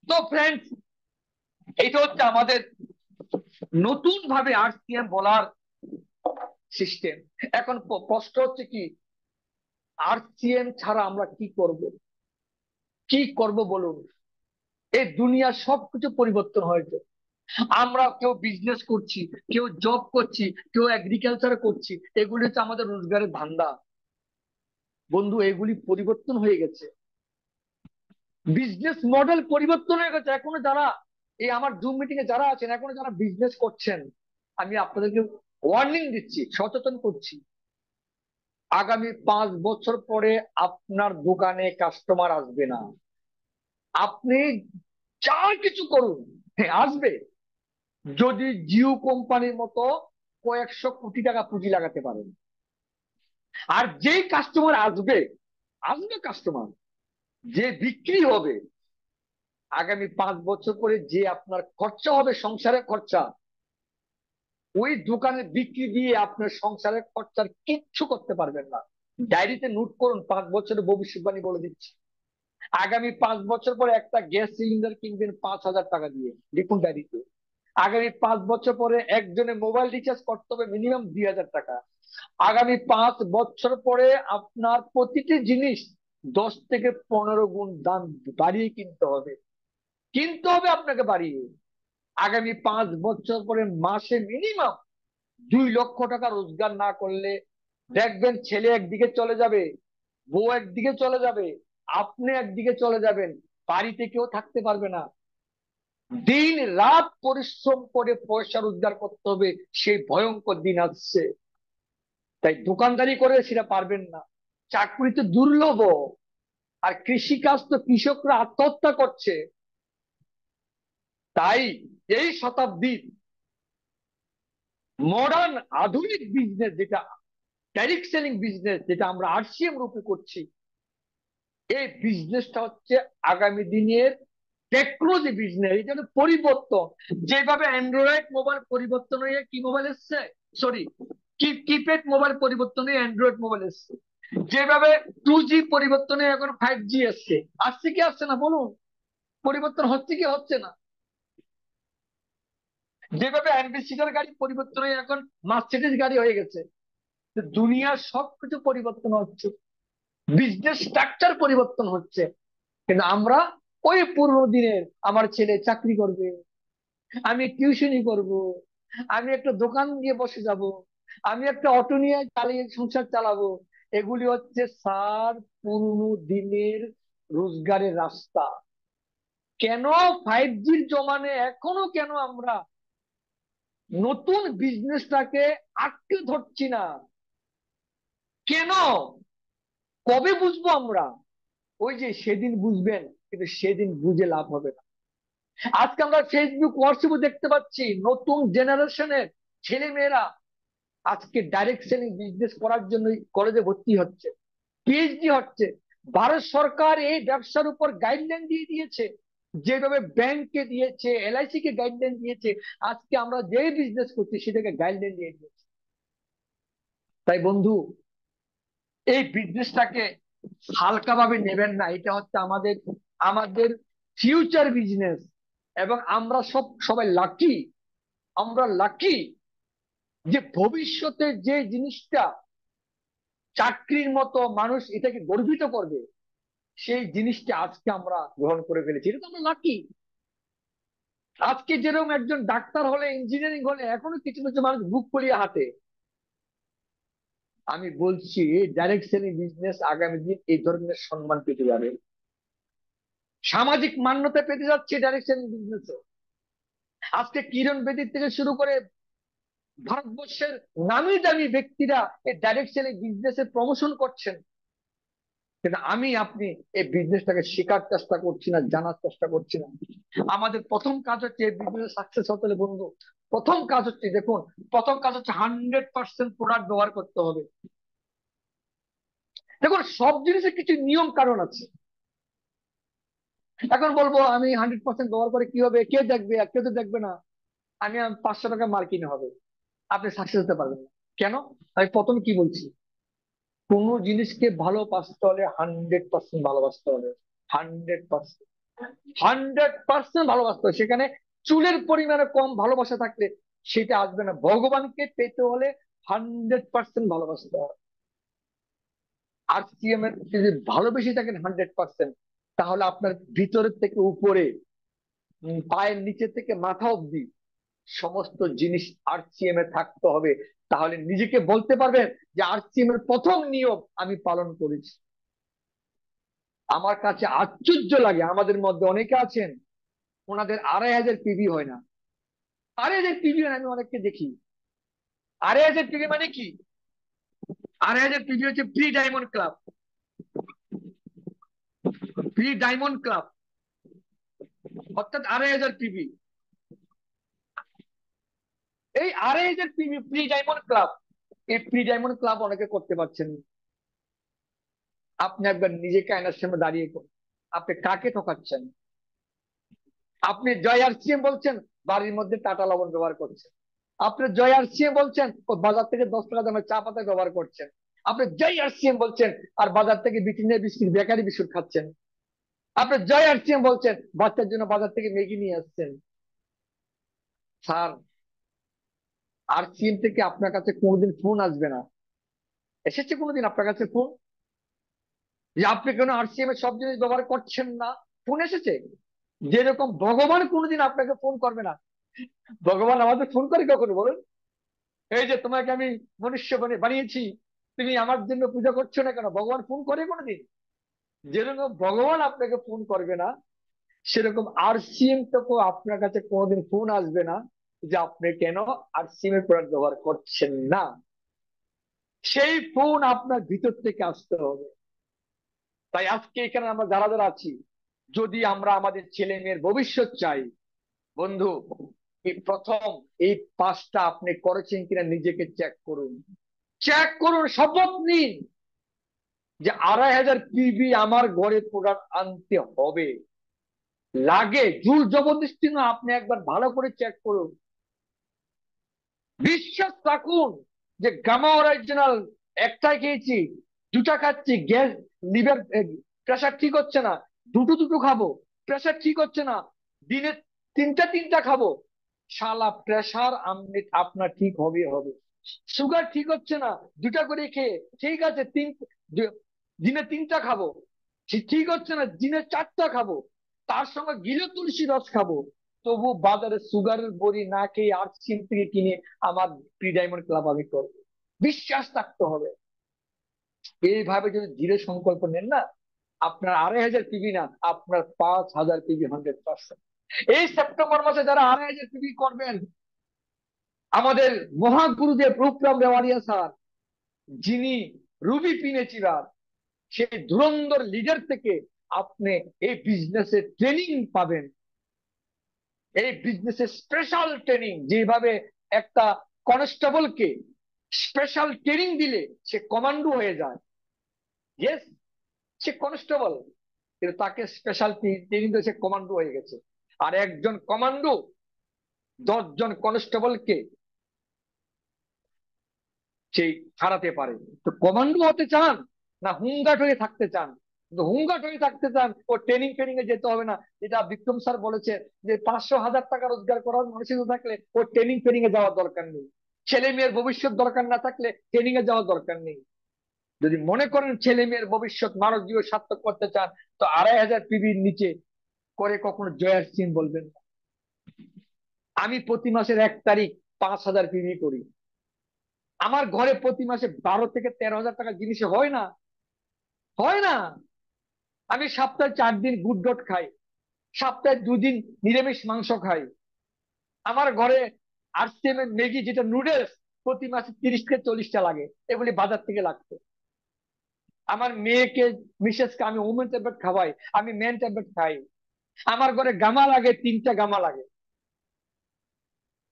তো ফ্রেন্ডস, এইটা হচ্ছে আমাদের নতুন ভাবে আরসিএম বলার সিস্টেম। এখন প্রশ্ন হচ্ছে কি, আরসিএম ছাড়া আমরা কি করব? কি করব বলুন? এই দুনিয়া সবকিছু পরিবর্তন হয়েছে। আমরা কেউ বিজনেস করছি, কেউ জব করছি, কেউ এগ্রিকালচার করছি, এগুলি হচ্ছে আমাদের রোজগারের ধান্দা। বন্ধু, এগুলি পরিবর্তন হয়ে গেছে, বিজনেস মডেল পরিবর্তন হয়ে গেছে। এখনো যারা এই আমার জুম মিটিং এ যারা আছেন, এখনো যারা বিজনেস করছেন, আমি আপনাদেরকে ওয়ার্নিং দিচ্ছি, সচেতন করছি, আগামী 5 বছর পরে আপনার দোকানে কাস্টমার আসবে না। আপনি যা কিছু করুন, হ্যাঁ আসবে, যদি জিও কোম্পানির মতো কয়েকশো কোটি টাকা পুঁজি লাগাতে পারেন। আর যেই কাস্টমার আসবে, আসবে কাস্টমার, যে বিক্রি হবে, আগামী 5 বছর পরে যে আপনার খরচা হবে, সংসারের খরচা, ওই দোকানে বিক্রি দিয়ে আপনার সংসারের খরচার কিচ্ছু করতে পারবেন না। ডায়েরিতে নোট করুন, 5 বছরের ভবিষ্যৎবাণী বলে দিচ্ছি। আগামী 5 বছর পরে একটা গ্যাস সিলিন্ডার কিনবেন 5,000 টাকা দিয়ে, লিখুন ডায়েরিতে। আগামী 5 বছর পরে একজনের মোবাইল রিচার্জ করতে হবে মিনিমাম 2,000 টাকা। আগামী 5 বছর পরে আপনার প্রতিটি জিনিস 10 থেকে 15 গুণ দাম বাড়িয়ে কিনতে হবে, কিনতে হবে আপনাকে বাড়িয়ে। আগামী 5 বছর পরে মাসে মিনিমাম 2 লক্ষ টাকা রোজগার না করলে দেখবেন ছেলে একদিকে চলে যাবে, বউ একদিকে চলে যাবে, আপনি একদিকে চলে যাবেন, বাড়িতে কেউ থাকতে পারবে না। দিন রাত পরিশ্রম করে পয়সা রোজগার করতে হবে, সেই ভয়ঙ্কর দিন আসছে। তাই দোকানদারি করে সেটা পারবেন না, চাকরি তো দুর্লভ, আর কৃষিকাজ তো কৃষকরা আত্মহত্যা করছে। তাই এই শতাব্দীর মডার্ন আধুনিক বিজনেস যেটা ডাইরেক্ট সেলিং বিজনেস, যেটা আমরা আরসিএম রূপে করছি, এই বিজনেসটা হচ্ছে আগামী দিনের টেকনোলজি বিজনেস। এটা হচ্ছে পরিবর্তন। যেভাবে অ্যান্ড্রয়েড মোবাইল পরিবর্তন হয়ে কি মোবাইল এসছে, সরি, কিপ্যাড মোবাইল পরিবর্তন হয়ে অ্যান্ড্রয়েড মোবাইল এসছে, যেভাবে 2G পরিবর্তন হয়ে এখন 5G এসছে, আসছে কি আসছে না বলুন? পরিবর্তন হচ্ছে কি হচ্ছে না? যেভাবে অ্যাম্বাসিডার গাড়ি পরিবর্তন হয়ে এখন মার্সিডিজ গাড়ি হয়ে গেছে, দুনিয়ার সবকিছু পরিবর্তন হচ্ছে, বিজনেস স্ট্রাকচার পরিবর্তন হচ্ছে। কিন্তু আমরা ওই পুরোনো দিনের, আমার ছেলে চাকরি করবে, আমি টিউশনি করব, আমি একটা দোকান নিয়ে বসে যাব, আমি একটা অটো নিয়ে চালিয়ে সংসার চালাবো, এগুলি হচ্ছে স্যার পুরোনো দিনের রোজগারের রাস্তা। কেন 5Gর জমানে এখনো কেন আমরা নতুন বিজনেসটাকে আঁকড়ে ধরছি না? কেন? কবে বুঝবো আমরা? ওই যে সেদিন বুঝবেন, কিন্তু সেদিন বুঝে লাভ হবে না। আজকে আমরা ফেসবুক হোয়াটসঅ্যাপে দেখতে পাচ্ছি নতুন জেনারেশনের ছেলে মেয়েরা আজকে ডাইরেক্ট সেলিং বিজনেস করার জন্য কলেজে ভর্তি হচ্ছে, পিএইচডি হচ্ছে। ভারত সরকার এই ব্যবসার উপর গাইডলাইন দিয়ে দিয়েছে, যেভাবে ব্যাংকে দিয়েছে, এলআইসি কে গাইডলাইন দিয়েছে, আজকে আমরা যে বিজনেস করছি সেটাকে গাইডলাইন দিয়ে দিয়েছে। তাই বন্ধু, এই বিজনেসটাকে হালকাভাবে নেবেন না। এটা হচ্ছে আমাদের আমাদের ফিউচার বিজনেস। এবং আমরা সবাই লাকি, আমরা লাকি যে ভবিষ্যতে যে জিনিসটা চাকরির মতো মানুষ এটাকে গর্বিত করবে, সেই জিনিসটা আজকে আমরা গ্রহণ করে ফেলেছি, এটা তো আমরা লাকি। আজকে যেরকম একজন ডাক্তার হলে, ইঞ্জিনিয়ারিং হলে এখনো কিছু কিছু মানুষ বুক ফুলিয়ে হাঁটে, আমি বলছি ডাইরেক্ট সেলিং বিজনেস আগামী দিন এই ধরনের সম্মান পেতে যাবে, সামাজিক মান্যতা পেতে যাচ্ছে ডাইরেক্ট সেলিং বিজনেস। আজকে কিরণ বেদির থেকে শুরু করে ভারতবর্ষের নামি দামি ব্যক্তিরা এই ডাইরেক্ট সেলিং বিজনেসের প্রমোশন করছেন। কিন্তু আমি আপনি এই বিজনেসটাকে শেখার চেষ্টা করছি না, জানার চেষ্টা করছি না। আমাদের প্রথম কাজ হচ্ছে এই বিজনেস সাকসেস হতে হলে বন্ধু, প্রথম কাজ হচ্ছে, দেখুন, প্রথম কাজ হচ্ছে 100% প্রোডাক্ট ব্যবহার করতে হবে। দেখুন, সব জিনিসের কিছু নিয়ম কারণ আছে। এখন বলবো আমি 100% ব্যবহার করে কি হবে, কে দেখবে? আর কেউ তো দেখবে না। আমি 500 টাকা মাল কিনে হবে, আপনি সাকসেস হতে পারবেন না। কেন? আমি প্রথমে কি বলছি, কোন জিনিসকে ভালোবাসতে হলে 100% ভালোবাসতে হবে। 100%, 100% ভালোবাসতে হবে। সেখানে চুলের পরিমাণে কম ভালোবাসা থাকলে সেটা আসবে না। ভগবানকে পেতে হলে 100% ভালোবাসতে হবে। আর সিএম এর যদি ভালোবেসে থাকেন 100%, তাহলে আপনার ভিতরের থেকে উপরে, পায়ের নিচে থেকে মাথা অব্দি সমস্ত জিনিস আরসিএম এ থাকতে হবে। তাহলে নিজেকে বলতে পারবেন যে আরসিএম এর প্রথম নিয়ম আমি পালন করেছি। আমার কাছে আশ্চর্য লাগে, আমাদের মধ্যে অনেকে আছেন ওনাদের 2500 পিবি হয় না। 2500 পিবি হয় না, আমি অনেককে দেখি। 2500 পিবি মানে কি? 2500 পিবি হচ্ছে pre diamond club. Pre diamond club অর্থাৎ 2500 পিবি। এই 2500 পিবি প্রি ডায়মন্ড ক্লাব, এই প্রি ডায়মন্ড ক্লাব অনেকে করতে পারছেন না। আপনি একবার নিজেকে আয়নার সামনে দাঁড়িয়ে করুন, আপনি কাকে ঠকাচ্ছেন? আপনি জয় আরসিএম বলছেন, বাড়ির মধ্যে টাটা লবণ ব্যবহার করছেন। আপনি জয় আরসিএম বলছেন, ও বাজার থেকে 10 টাকা দামের চা পাতা ব্যবহার করছেন। আপনি জয় আরসিএম বলছেন, আর বাজার থেকে ব্রিটানিয়া বিস্কিট, বেকারি বিস্কুট খাচ্ছেন। আপনি জয় আরসিএম বলছেন, বাচ্চার জন্য বাজার থেকে ম্যাগি নিয়ে আসছেন। স্যার, আরসিএম থেকে আপনার কাছে কোনোদিন ফোন আসবে না। এসেছে কোনোদিন আপনার কাছে ফোন যে আপনি কেন আরসিএম এর সব জিনিস ব্যবহার করছেন না? ফোন এসেছে? যেরকম ভগবান কোনোদিন আপনাকে ফোন করবে না। ভগবান আমাদের ফোন করে কখনো বলুন? এই যে তোমাকে আমি মনুষ্য বানিয়েছি, তুমি আমার জন্য পূজা করছো না কেন? ভগবান ফোন করে কোনোদিন? যেরকম ভগবান আপনাকে ফোন করবে না, সেরকম আরসিএম থেকেও আপনার কাছে কোনোদিন ফোন আসবে না যে আপনি কেন আরসিএম এর প্রোডাক্ট ব্যবহার করছেন না। সেই ফোন আপনার ভিতর থেকে আসতে হবে। তাই আজকে এখানে আমরা যারা যারা আছি, যদি আমরা আমাদের ছেলে মেয়ের ভবিষ্যৎ চাই, বন্ধু, এই প্রথম এই 5টা আপনি করেছেন কিনা নিজেকে চেক করুন। চেক করুন, শপথ নিন যে 2500 পিবি আমার ঘরে প্রোডাক্ট আনতে হবে। লাগে জোর জবরদস্তি না, আপনি একবার ভালো করে চেক করুন। বিশ্বাস রাখুন যে গামা অরিজিনাল একটাই খেয়েছি, দুটা খাচ্ছি, গ্যাস, লিভার, প্রেশার ঠিক হচ্ছে না, দুটো দুটো খাবো, প্রেশার ঠিক হচ্ছে না, দিনে তিনটা তিনটা খাবো, শালা প্রেশার আপনার ঠিক হবে হবে। সুগার ঠিক হচ্ছে না, দুটা করে খেয়ে ঠিক আছে, দিনে তিনটা খাবো, ঠিক হচ্ছে না, দিনে চারটা খাবো, তার সঙ্গে গিলে তুলসী রস খাবো, তবু বাজারে সুগারের বড়ি না খেয়ে আর্টসিম থেকে কিনে আমার প্রি ডায়মন্ড ক্লাব আমি করবো। বিশ্বাস থাকতে হবে। এইভাবে যদি দৃঢ় সংকল্প নেন না, আপনার 2500 পিবি না, আপনার 5000 পিবি 100%। এই সেপ্টেম্বর মাসে যারা 2500 পিবি করবেন, আমাদের মহাগুরুদেব রূপরাম দেওয়ারিয়া স্যার, যিনি রুবি পিনেচিরার, সেই ধুরন্ধর লিডার থেকে আপনি এই বিজনেসে ট্রেনিং পাবেন। এই বিজনেসে স্পেশাল ট্রেনিং, যেভাবে একটা কনস্টেবলকে স্পেশাল ট্রেনিং দিলে সে কমান্ডো হয়ে যায়। ইয়েস, সে কনস্টেবল, কিন্তু তাকে স্পেশাল ট্রেনিং দিয়ে সে কমান্ডো হয়ে গেছে। আর একজন কমান্ডো 10 জন কনস্টেবলকে সেই হারাতে পারে। তো কমান্ডো হতে চান না হুমগার্ড হয়ে থাকতে চান? কিন্তু হুমগার্ড হয়ে থাকতে চান, ও ট্রেনিং ট্রেনিং এ যেতে হবে না। যেটা বিক্রম স্যার বলেছে যে 500,000 টাকা রোজগার করার মানসিকতা থাকলে ও ট্রেনিং ট্রেনিং এ যাওয়ার দরকার নেই। ছেলে মেয়ের ভবিষ্যৎ দরকার না থাকলে ট্রেনিং এ যাওয়ার দরকার নেই। যদি মনে করেন ছেলে মেয়ের ভবিষ্যৎ মানব জীবন সার্থক করতে চান, তো 2500 পিবির নিচে করে কখনো জয়ার সিং বলবেন না। আমি প্রতি মাসের 1 তারিখ 5000 পিবি করি। আমার ঘরে প্রতি মাসে 12 থেকে 13 হাজার টাকা জিনিসে হয় না, হয় না। আমি সপ্তাহে 4 দিন গুড ডট খাই, সপ্তাহে 2 দিন নিরামিষ মাংস খাই। আমার ঘরে আরসিএম এর ম্যাগি, যেটা নুডলস, প্রতি মাসে 30 থেকে 40টা লাগে, এগুলি বাজার থেকে লাগতো। আমার মেয়েকে, মিসেসকে আমি ওমেন ট্যাবলেট খাওয়াই, আমি মেন ট্যাবলেট খাই। আমার ঘরে গামা লাগে, 3টা গামা লাগে।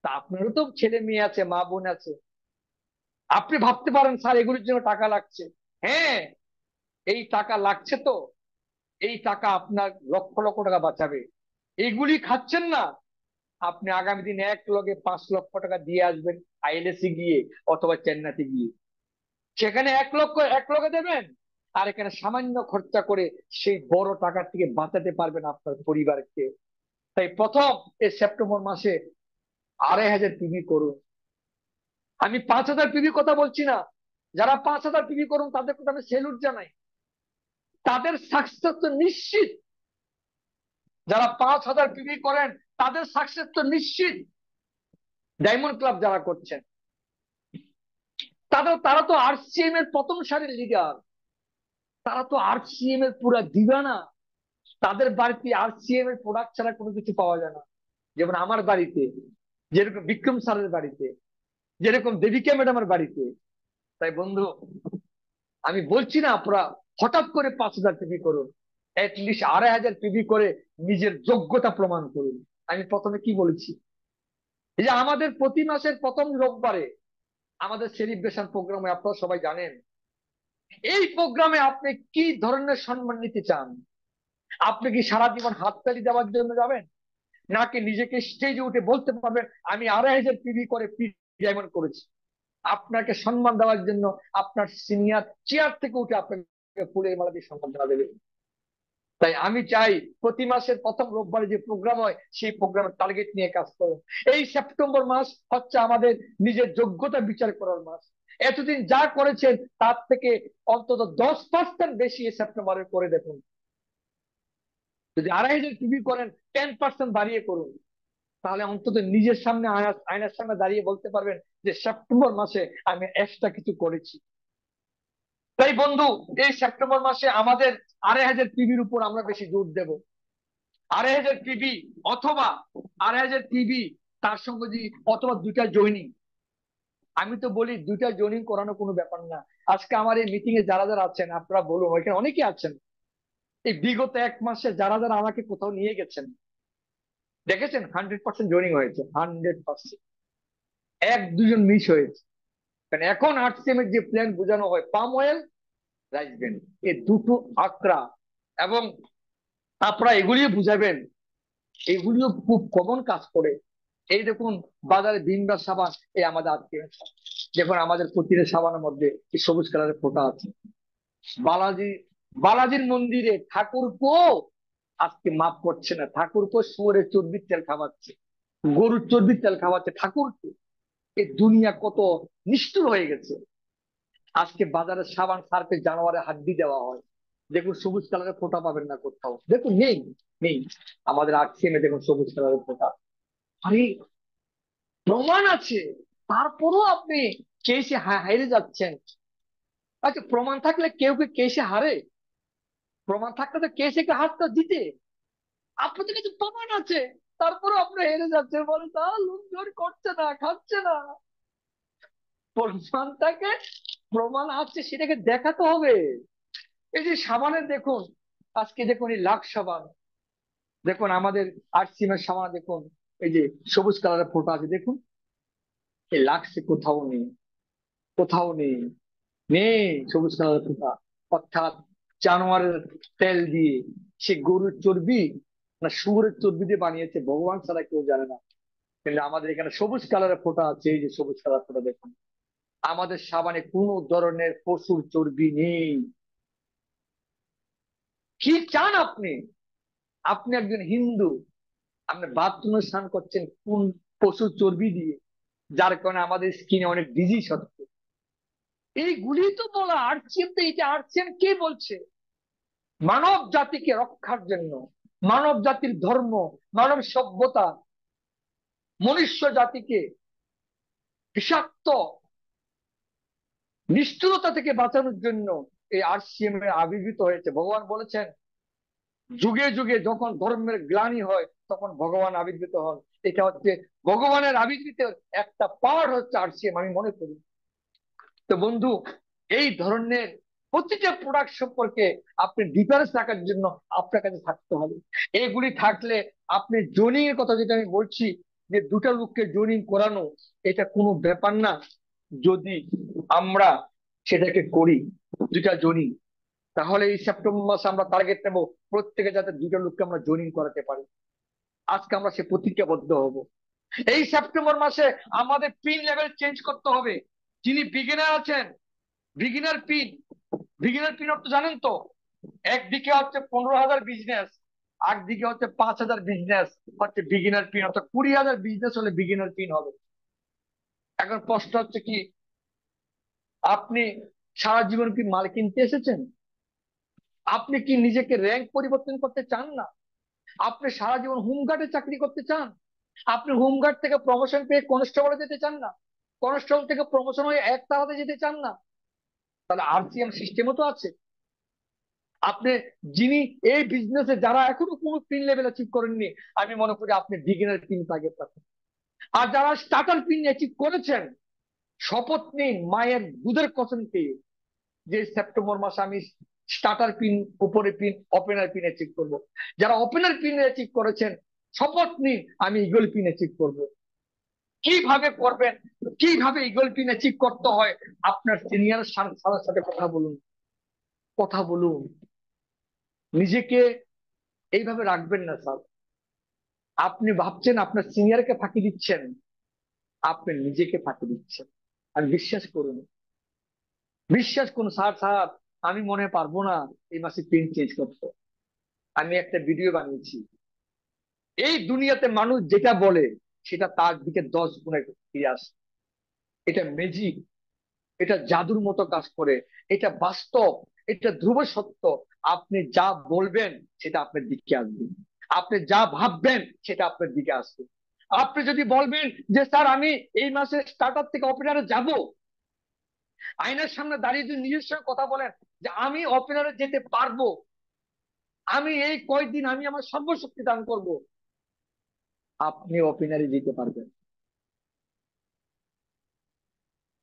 তা আপনারও তো ছেলে মেয়ে আছে, মা বোন আছে। আপনি ভাবতে পারেন স্যার এগুলির জন্য টাকা লাগছে। হ্যাঁ, এই টাকা লাগছে তো, এই টাকা আপনার লক্ষ লক্ষ টাকা বাঁচাবে। এগুলি খাচ্ছেন না, আপনি আগামী দিন 1 লগে 5 লক্ষ টাকা দিয়ে আসবেন আইএলএসি গিয়ে অথবা চেন্নাইতে গিয়ে। সেখানে 1 লক্ষ দেবেন, আর এখানে সামান্য খরচা করে সেই বড় টাকার থেকে বাঁচাতে পারবেন আপনার পরিবারকে। তাই প্রথম এই সেপ্টেম্বর মাসে 2500 পিবি করুন। আমি 5000 পিবি কথা বলছি না। যারা 5000 পিবি করুন তাদের কথা আমি সেলুট জানাই, তাদের সাকসেস তো নিশ্চিত। যারা 5000 পিবি করেন তাদের সাকসেস তো নিশ্চিত। ডায়মন্ড ক্লাব যারা করছেন, তারা তো আরসিএম এর প্রথম সারির লিডার, তারা তো আরসিএম এর পুরা দিবানা। তাদের বাড়িতে আরসিএম এর প্রোডাক্ট ছাড়া কোনো কিছু পাওয়া যায় না। যেমন আমার বাড়িতে, যেরকম বিক্রম স্যারের বাড়িতে, যেরকম দেবিকা ম্যাডামের বাড়িতে। তাই বন্ধু, আমি বলছি না আপনারা হঠাৎ করে 5,000 পিবি করুন, লিস্ট 2,500 পিবি করে নিজের যোগ্যতা প্রমাণ করুন। আমি প্রথমে কি বলেছি, এই যে আমাদের প্রতি মাসের প্রথম রোববারে আমাদের সেলিব্রেশন প্রোগ্রামে, আপনারা সবাই জানেন, এই প্রোগ্রামে আপনি কি ধরনের সম্মান নিতে চান? আপনি কি সারা জীবন হাততালি দেওয়ার জন্য যাবেন, নাকি নিজেকে স্টেজে উঠে বলতে পারবেন আমি 2,500 পিবি করে ডায়মন্ড করেছি? আপনাকে সম্মান দেওয়ার জন্য আপনার সিনিয়র চেয়ার থেকে উঠে আপনাকে ফুলের মালা দিয়ে সম্মান দেওয়া দেবে। তাই আমি চাই প্রতি মাসের প্রথম রোববারে যে প্রোগ্রাম হয় সেই প্রোগ্রামের টার্গেট নিয়ে কাজ করুন। এই সেপ্টেম্বর মাস হচ্ছে আমাদের নিজের যোগ্যতা বিচার করার মাস। এতদিন যা করেছেন তার থেকে অন্তত 10% বেশি এই সেপ্টেম্বরে করে দেখুন। যদি 2,500 পিবি করেন, 10% বাড়িয়ে করুন। তাহলে অন্তত নিজের সামনে আয়নার সামনে দাঁড়িয়ে বলতে পারবেন যে সেপ্টেম্বর মাসে আমি এক্সট্রা কিছু করেছি। তাই বন্ধু, এই সেপ্টেম্বর মাসে আমাদের 2,500 পিবির উপর আমরা বেশি জোর দেব। 2,500 পিবি, অথবা 2,500 পিবি তার সঙ্গে যদি, অথবা 2টা জয়নিং। আমি তো বলি 2টা জয়নিং করানো কোনো ব্যাপার না। আজকে আমার এই মিটিং এ যারা যারা আছেন আপনারা বলুন, ওইখানে অনেকে আছেন, এই বিগত 1 মাসে যারা যারা আমাকে কোথাও নিয়ে গেছেন, দেখেছেন 100% জয়নিং হয়েছে, 100%। 1-2 জন মিস হয়েছে। কারণ এখন আরসিএম এর যে প্ল্যান বোঝানো হয়, পাম অয়েল, রাইস ব্রেন, এই দুটো আকরা, এবং আপনারা এগুলিও বুঝাবেন, এগুলিও খুব কমন কাজ করে। এই দেখুন, বাজারে ভিমবার সাবান, এই আমাদের আজকে দেখুন আমাদের প্রতিটা সাবানের মধ্যে এই সবুজ কালারের ফোঁটা আছে। বালাজি, বালাজির মন্দিরে ঠাকুরপো আজকে মাফ করছে না, ঠাকুরপো শুয়োরের চর্বির তেল খাওয়াচ্ছে, গরুর চর্বির তেল খাওয়াচ্ছে ঠাকুরকে। এই দুনিয়া কত নিষ্ঠুর হয়ে গেছে। আজকে বাজারে সাবান সার্ফে জানোয়ারে হাড্ডি দেওয়া হয়। দেখুন সবুজ কালারের ফোঁটা পাবেন না কোথাও, দেখুন নেই, নেই। আমাদের আরসিএম এ দেখুন সবুজ কালারের ফোঁটা। আরে প্রমাণ আছে, তারপরও আপনি কেসে হেরে যাচ্ছেন। আচ্ছা, প্রমাণ থাকলে কেউ কি কেসে হারে? প্রমাণ থাকলে তো কেসে কে হারটা দিতে। আপনাদের কাছে প্রমাণ আছে, তারপরও আপনি হেরে যাচ্ছেন, বলে তা লোকজন করছে না, খাচ্ছে না। প্রমাণটাকে, প্রমাণ আছে সেটাকে দেখাতে হবে। এই যে সাবানের দেখুন, আজকে দেখুন এই লাক্স সাবান, দেখুন আমাদের আরসিএম এর সাবান দেখুন, এই যে সবুজ কালারের ফোঁটা আছে দেখুন। এই লাক্সে কোথাও নেই, কোথাও নেই, নেই সবুজ কালারের ফোঁটা। অর্থাৎ জানোয়ারের তেল দিয়ে, সে গরুর চর্বি না শুয়োরের চর্বি দিয়ে বানিয়েছে ভগবান ছাড়া কেউ জানে না। কিন্তু আমাদের এখানে সবুজ কালারের ফোঁটা আছে, এই যে সবুজ কালার ফোঁটা দেখুন। আমাদের সাবানে কোনো ধরনের পশুর চর্বি নেই। কি চান আপনি? আপনি একজন হিন্দু, আপনি বাথরুমে স্নান করছেন কোন পশুর চর্বি দিয়ে, যার কারণে আমাদের স্কিনে অনেক ডিজিজ হচ্ছে। এইগুলি তো বলা আরসিএম, তো এটা আরসিএম কে বলছে? মানব জাতিকে রক্ষার জন্য, মানব জাতির ধর্ম, মানব সভ্যতা, মনুষ্য জাতিকে বিষাক্ত নিষ্ঠুরতা থেকে বাঁচানোর জন্য এই আরসিএম এর আবির্ভূত হয়েছে। ভগবান বলেছেন যুগে যুগে যখন ধর্মের গ্লানি হয় তখন ভগবান আবির্ভূত হন। এটা হচ্ছে ভগবানের আবির্ভূতের একটা পার্ট হচ্ছে আরসিএম, আমি মনে করি। তো বন্ধু, এই ধরনের প্রতিটা প্রোডাক্ট সম্পর্কে আপনি ডিফারেন্স রাখার জন্য আপনার কাছে থাকতে হবে। এইগুলি থাকলে আপনি জোনিং এর কথা যেটা আমি বলছি, যে 2টা লোককে জোনিং করানো, এটা কোনো ব্যাপার না। যদি আমরা সেটাকে করি, 2টা জোনিং, তাহলে এই সেপ্টেম্বর মাসে আমরা টার্গেট নেবো প্রত্যেকে যাতে 2টা লোককে আমরা জোনিং করাতে পারি। আজকে আমরা সে প্রতিজ্ঞাবদ্ধ হব। এই সেপ্টেম্বর মাসে আমাদের পিন লেভেল চেঞ্জ করতে হবে। যিনি বিগিনার আছেন, বিগিনার পিন, বিগিনার পিন অর্থ জানেন তো? একদিকে হচ্ছে 15,000 বিজনেস, একদিকে হচ্ছে 5,000 বিজনেস, হচ্ছে বিগিনার পিন। অর্থাৎ 20,000 বিজনেস হলে বিগিনার পিন হবে। এখন প্রশ্ন হচ্ছে কি, আপনি সারা জীবন কি মাল কিনতে এসেছেন? আপনি কি নিজেকে র্যাঙ্ক পরিবর্তন করতে চান না? আপনি সারা জীবন হোমগার্ডে চাকরি করতে চান? আপনি হোমগার্ড থেকে প্রমোশন পেয়ে কনস্টেবলে যেতে চান না? কনস্টেবল থেকে প্রমোশন হয়ে 1 তালাতে যেতে চান না? তাহলে আরসিএম সিস্টেমও তো আছে। আপনি যিনি এই বিজনেসে যারা এখনো কোনো পিন লেভেল অ্যাচিভ করেননি, আমি মনে করি আপনি বিগিনার পিন টার্গেট পাচ্ছেন। আর যারা স্টার্টার পিন অ্যাচিভ করেছেন, শপথ নিন মায়ের দুধের কসম খেয়ে যে সেপ্টেম্বর মাসে আমি স্টার্টার পিন, উপরে পিন, ওপেনার পিন অ্যাচিভ করবো। যারা ওপেনার পিন অ্যাচিভ করেছেন, শপথ নিন আমি ইগল পিন অ্যাচিভ করবো। কিভাবে করবেন, কিভাবে ইগল পিন অ্যাচিভ করতে হয়, আপনার সিনিয়র স্যারের সাথে কথা বলুন, কথা বলুন। নিজেকে এইভাবে রাখবেন না স্যার। আপনি ভাবছেন আপনার সিনিয়রকে ফাঁকি দিচ্ছেন, আপনি নিজেকে ফাঁকি দিচ্ছেন। আর বিশ্বাস করুন, বিশ্বাস করুন স্যার, স্যার আমি মনে হয় পারবো না এই মাসে পিন চেঞ্জ করতে। আমি একটা ভিডিও বানিয়েছি, এই দুনিয়াতে মানুষ যেটা বলে সেটা তার দিকে 10 গুণে ফিরে আসে। এটা ম্যাজিক, এটা জাদুর মতো কাজ করে, এটা বাস্তব, এটা ধ্রুব সত্য। আপনি যা বলবেন সেটা আপনার দিকে আসবে, আপনি যা ভাববেন সেটা আপনার দিকে আসবে। আপনি যদি বলবেন যে স্যার আমি এই মাসে স্টার্টার থেকে ওপেনারে যাব, আয়নার সামনে দাঁড়িয়ে যদি নিজের সঙ্গে কথা বলেন যে আমি ওপেনারে যেতে পারবো, আমি এই কয়েকদিন আমি আমার সর্বশক্তি দান করব, আপনি ওপেনারে যেতে পারবেন।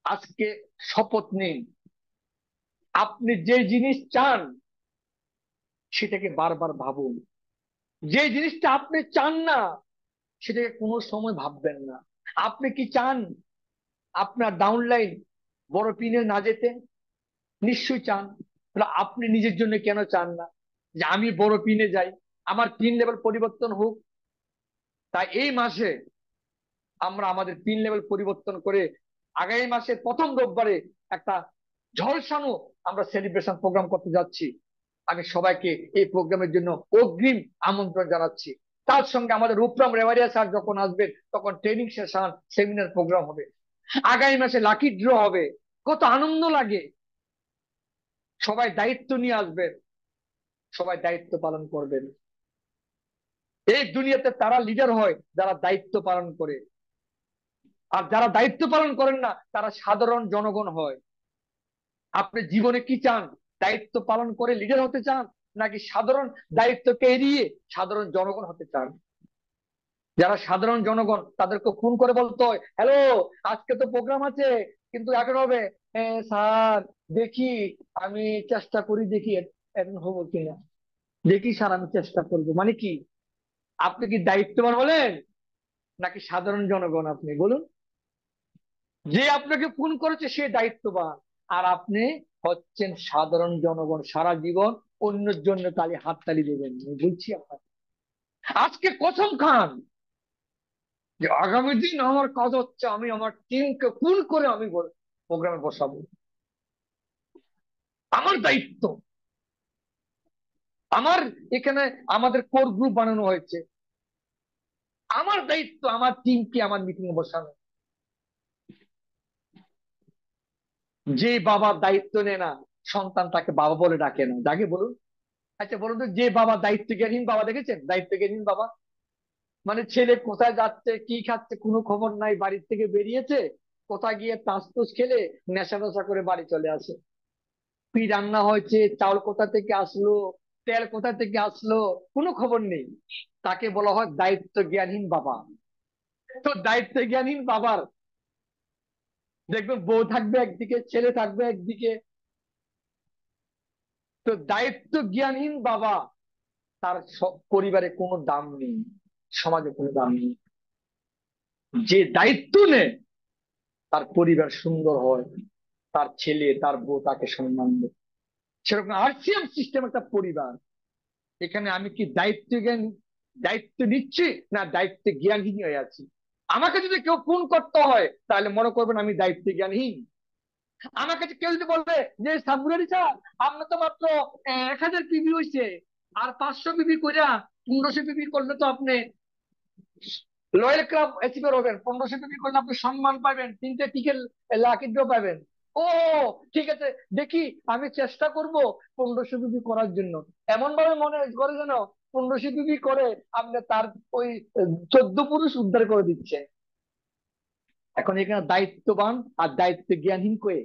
আজকে শপথ নিন, আপনি যে জিনিস চান সেটাকে বারবার ভাবুন। যে জিনিসটা আপনি চান না সেটাকে কোনো সময় ভাববেন না। আপনি কি চান আপনার ডাউনলাইন বড় পিনে না যেতে? নিশ্চয়ই চান। তাহলে আপনি নিজের জন্য কেন চান না যে আমি বড় পিনে যাই, আমার পিন লেভেল পরিবর্তন হোক? তাই এই মাসে আমরা আমাদের পিন লেভেল পরিবর্তন করে আগামী মাসের প্রথম রোববারে একটা ঝলসানো আমরা সেলিব্রেশন প্রোগ্রাম করতে যাচ্ছি। আমি সবাইকে এই প্রোগ্রামের জন্য অগ্রিম আমন্ত্রণ জানাচ্ছি। তার সঙ্গে আমাদের রূপরাম রেওয়ারিয়া স্যার যখন আসবেন তখন ট্রেনিং সেশন, সেমিনার প্রোগ্রাম হবে। আগামী মাসে লাকি ড্র হবে। কত আনন্দ লাগে! সবাই দায়িত্ব নিয়ে আসবেন, সবাই দায়িত্ব পালন করবেন। এই দুনিয়াতে তারা লিডার হয় যারা দায়িত্ব পালন করে, আর যারা দায়িত্ব পালন করেন না তারা সাধারণ জনগণ হয়। আপনি জীবনে কি চান? দায়িত্ব পালন করে লিডার হতে চান, নাকি সাধারণ দায়িত্বকে এড়িয়ে সাধারণ জনগণ হতে চান? যারা সাধারণ জনগণ তাদেরকে ফোন করে বলতে হয়, হ্যালো আজকে তো প্রোগ্রাম আছে কিন্তু এখন হবে। স্যার দেখি, আমি চেষ্টা করি, দেখি এখন হবো কিনা, দেখি স্যার আমি চেষ্টা করবো। মানে কি? আপনি কি দায়িত্ববান হলেন নাকি সাধারণ জনগণ? আপনি বলুন। যে আপনাকে ফোন করেছে সে দায়িত্ববান, আর আপনি হচ্ছেন সাধারণ জনগণ। সারা জীবন অন্যের জন্য তালি হাততালি দেবেন। আমি বলছি আপনাকে, আজকে কসম খান যে আগামী দিন আমার কাজ হচ্ছে আমি আমার টিমকে ফোন করে আমি প্রোগ্রামে বসাবো। আমার দায়িত্ব, আমার এখানে আমাদের কোর গ্রুপ বানানো হয়েছে, আমার দায়িত্ব আমার টিমকে আমার মিটিং এ বসানো। যে বাবা দায়িত্ব নেয় না, সন্তান তাকে বাবা বলে ডাকে না, ডাকে বলুন? আচ্ছা বলুন তো, যে বাবা দায়িত্ব জ্ঞানহীন বাবা দেখেছেন? দায়িত্ব জ্ঞানহীন বাবা মানে ছেলে কোথায় যাচ্ছে, কি খাচ্ছে, কোনো খবর নাই, বাড়ির থেকে বেরিয়েছে কোথায় গিয়ে তাস তুস খেলে নেশা টেশা করে বাড়ি চলে আসে। কি রান্না হয়েছে, চাউল কোথা থেকে আসলো, তেল কোথা থেকে আসলো, কোনো খবর নেই। তাকে বলা হয় দায়িত্ব জ্ঞানহীন বাবা। তো দায়িত্ব জ্ঞানহীন বাবার দেখবেন বউ থাকবে একদিকে, ছেলে থাকবে একদিকে। তো দায়িত্ব জ্ঞানহীন বাবা, তার পরিবারে কোনো দাম নেই, সমাজে কোনো দাম নেই। যে দায়িত্ব নেয় তার পরিবার সুন্দর হয়, তার ছেলে তার বউ তাকে সম্মান দেয়। সেরকম আরসিএম সিস্টেম একটা পরিবার। এখানে আমি কি দায়িত্ব জ্ঞান, দায়িত্ব নিচ্ছি না দায়িত্ব জ্ঞানহীন হয়ে আছি? আমাকে যদি কেউ ফোন করতে হয় তাহলে মনে করবেন আমি দায়িত্ব জ্ঞানহীন। আমার কাছে কেউ যদি বলবে যে সাবরুল স্যার আপনার তো মাত্র 1000 পিবি হয়েছে, আর 500 পিবি কইরা 1500 পিবি করলে তো আপনি লয়েল ক্লাব অ্যাচিভার হবেন, 1500 পিবি করলে আপনি সম্মান পাবেন, 3টে টিকেট লাকি ড্র পাবেন। ও ঠিক আছে, দেখি আমি চেষ্টা করব 1500 পিবি করার জন্য। এমন ভাবে মনে করে যেন 1500 পিবি করে আপনি তার ওই 14 পুরুষ উদ্ধার করে দিচ্ছে। এখন এখানে দায়িত্ববান আর দায়িত্ব জ্ঞানহীন কয়ে,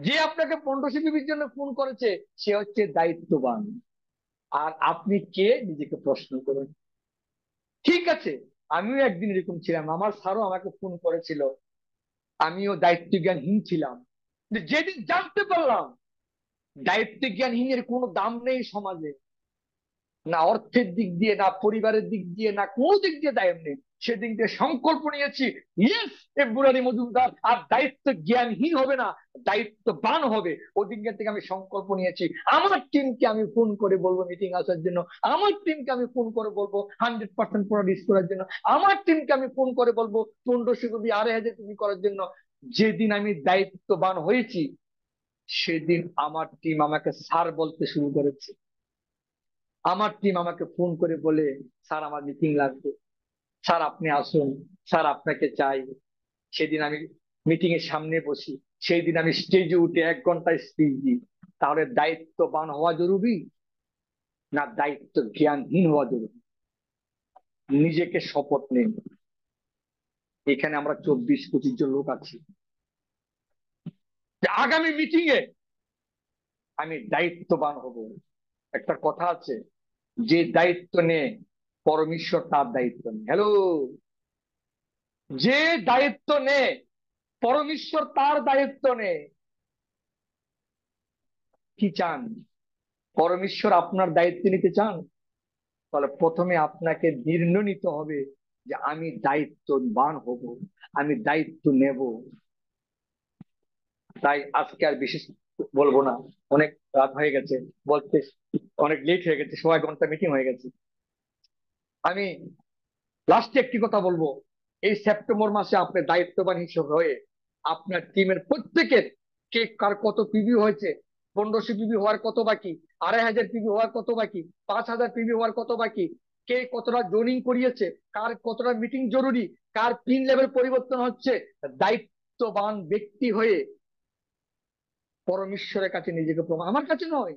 যে আপনাকে 1500 জন্য ফোন করেছে সে হচ্ছে দায়িত্ববান। আর আপনি কে, নিজেকে প্রশ্ন করুন। ঠিক আছে, আমিও একদিন এরকম ছিলাম, আমার স্যারও আমাকে ফোন করেছিল, আমিও দায়িত্ব জ্ঞানহীন ছিলাম। কিন্তু যেদিন জানতে পারলাম দায়িত্ব জ্ঞানহীনের কোনো দাম নেই সমাজে, না অর্থের দিক দিয়ে, না পরিবারের দিক দিয়ে, না কোনো দিক দিয়ে দায় নেই, সেদিন দিয়ে সংকল্প নিয়েছি, ইয়েস এ বুড়ারি মজুমদার আর দায়িত্ব জ্ঞানহীন হবে না, দায়িত্ববান হবে। ওই দিনকার থেকে আমি সংকল্প নিয়েছি, আমার টিমকে আমি ফোন করে বলবো মিটিং আসার জন্য, আমার টিমকে আমি ফোন করে বলবো 100% প্রডিউস করার জন্য, আমার টিমকে আমি ফোন করে বলবো 1500 কপি 2500 কপি করার জন্য। যেদিন আমি দায়িত্ববান হয়েছি সেদিন আমার টিম আমাকে স্যার বলতে শুরু করেছে। আমার টিম আমাকে ফোন করে বলে, স্যার আমার মিটিং লাগবে, স্যার আপনি আসুন, স্যার আপনাকে চাই। সেদিন আমি মিটিং এর সামনে বসি, সেই দিন আমি স্টেজে উঠে 1 ঘন্টা স্পিচ দিই। তাহলে দায়িত্ববান হওয়া জরুরি, না দায়িত্ব জ্ঞানহীন হওয়া জরুরি? নিজেকে শপথ নিন, এখানে আমরা 24-25 জন লোক আছি, যে আগামী মিটিং এ আমি দায়িত্ববান হব। একটা কথা আছে, যে দায়িত্ব নেয় পরমেশ্বর তার দায়িত্ব নেয়। হ্যালো, যে দায়িত্ব নেয় পরমেশ্বর তার দায়িত্ব নেয়। কি চান? পরমেশ্বর আপনার দায়িত্ব নিতে চান? তাহলে প্রথমে আপনাকে নির্ণয় নিতে হবে যে আমি দায়িত্ববান হব, আমি দায়িত্ব নেব। তাই আজকে আর বিশেষ বলবো না, অনেক রাত হয়ে গেছে, বলতে অনেক লেট হয়ে গেছে, 1.5 ঘন্টা মিটিং হয়ে গেছে। আমি লাস্টে একটি কথা বলবো, এই সেপ্টেম্বর মাসে আপনি দায়িত্ববান হিসেবে হয়ে আপনার টিমের প্রত্যেকের, কে কার কত পিবি হয়েছে, 1500 পিবি হওয়ার কত বাকি, 2500 পিবি হওয়ার কত বাকি, 5000 পিবি হওয়ার কত বাকি, কে কতটা জোনিং করিয়েছে, কার কতটা মিটিং জরুরি, কার পিন লেভেল পরিবর্তন হচ্ছে, দায়িত্ববান ব্যক্তি হয়ে পরমেশ্বরের কাছে নিজেকে প্রমাণ, আমার কাছে নয়,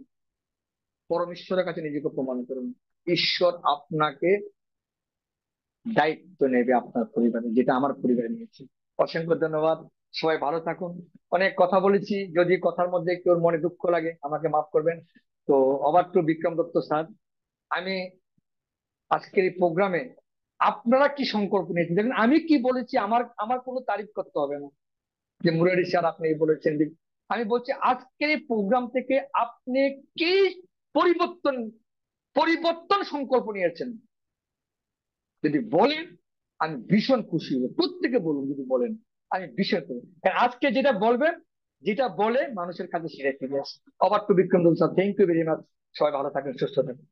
পরমেশ্বরের কাছে নিজেকে প্রমাণ করুন। ঈশ্বর আপনাকে দায়িত্ব নেবে আপনার পরিবারে, যেটা আমার পরিবারে নিয়েছি। অসংখ্য ধন্যবাদ, সবাই ভালো থাকুন। অনেক কথা বলেছি, যদি কথার মধ্যে কেউ মনে দুঃখ লাগে আমাকে মাফ করবেন। তো over to Bikram Dutta sir. আমি আজকের এই প্রোগ্রামে আপনারা কি সংকল্প নিয়েছেন দেখুন, আমি কি বলেছি আমার আমার কোনো তারিফ করতে হবে না, যে মুরারি স্যার আপনি এই বলেছেন। আমি বলছি আজকের এই প্রোগ্রাম থেকে আপনি কি পরিবর্তন পরিবর্তন সংকল্প নিয়েছেন, যদি বলেন আমি ভীষণ খুশি হব। প্রত্যেকে বলুন, যদি বলেন আমি ভীষণ খুশি, কারণ আজকে যেটা বলবেন, যেটা বলে মানুষের কাছে সেটা ফিরে আসে। Over to Bikram sir, thank you very much. সবাই ভালো থাকেন, সুস্থ থাকেন।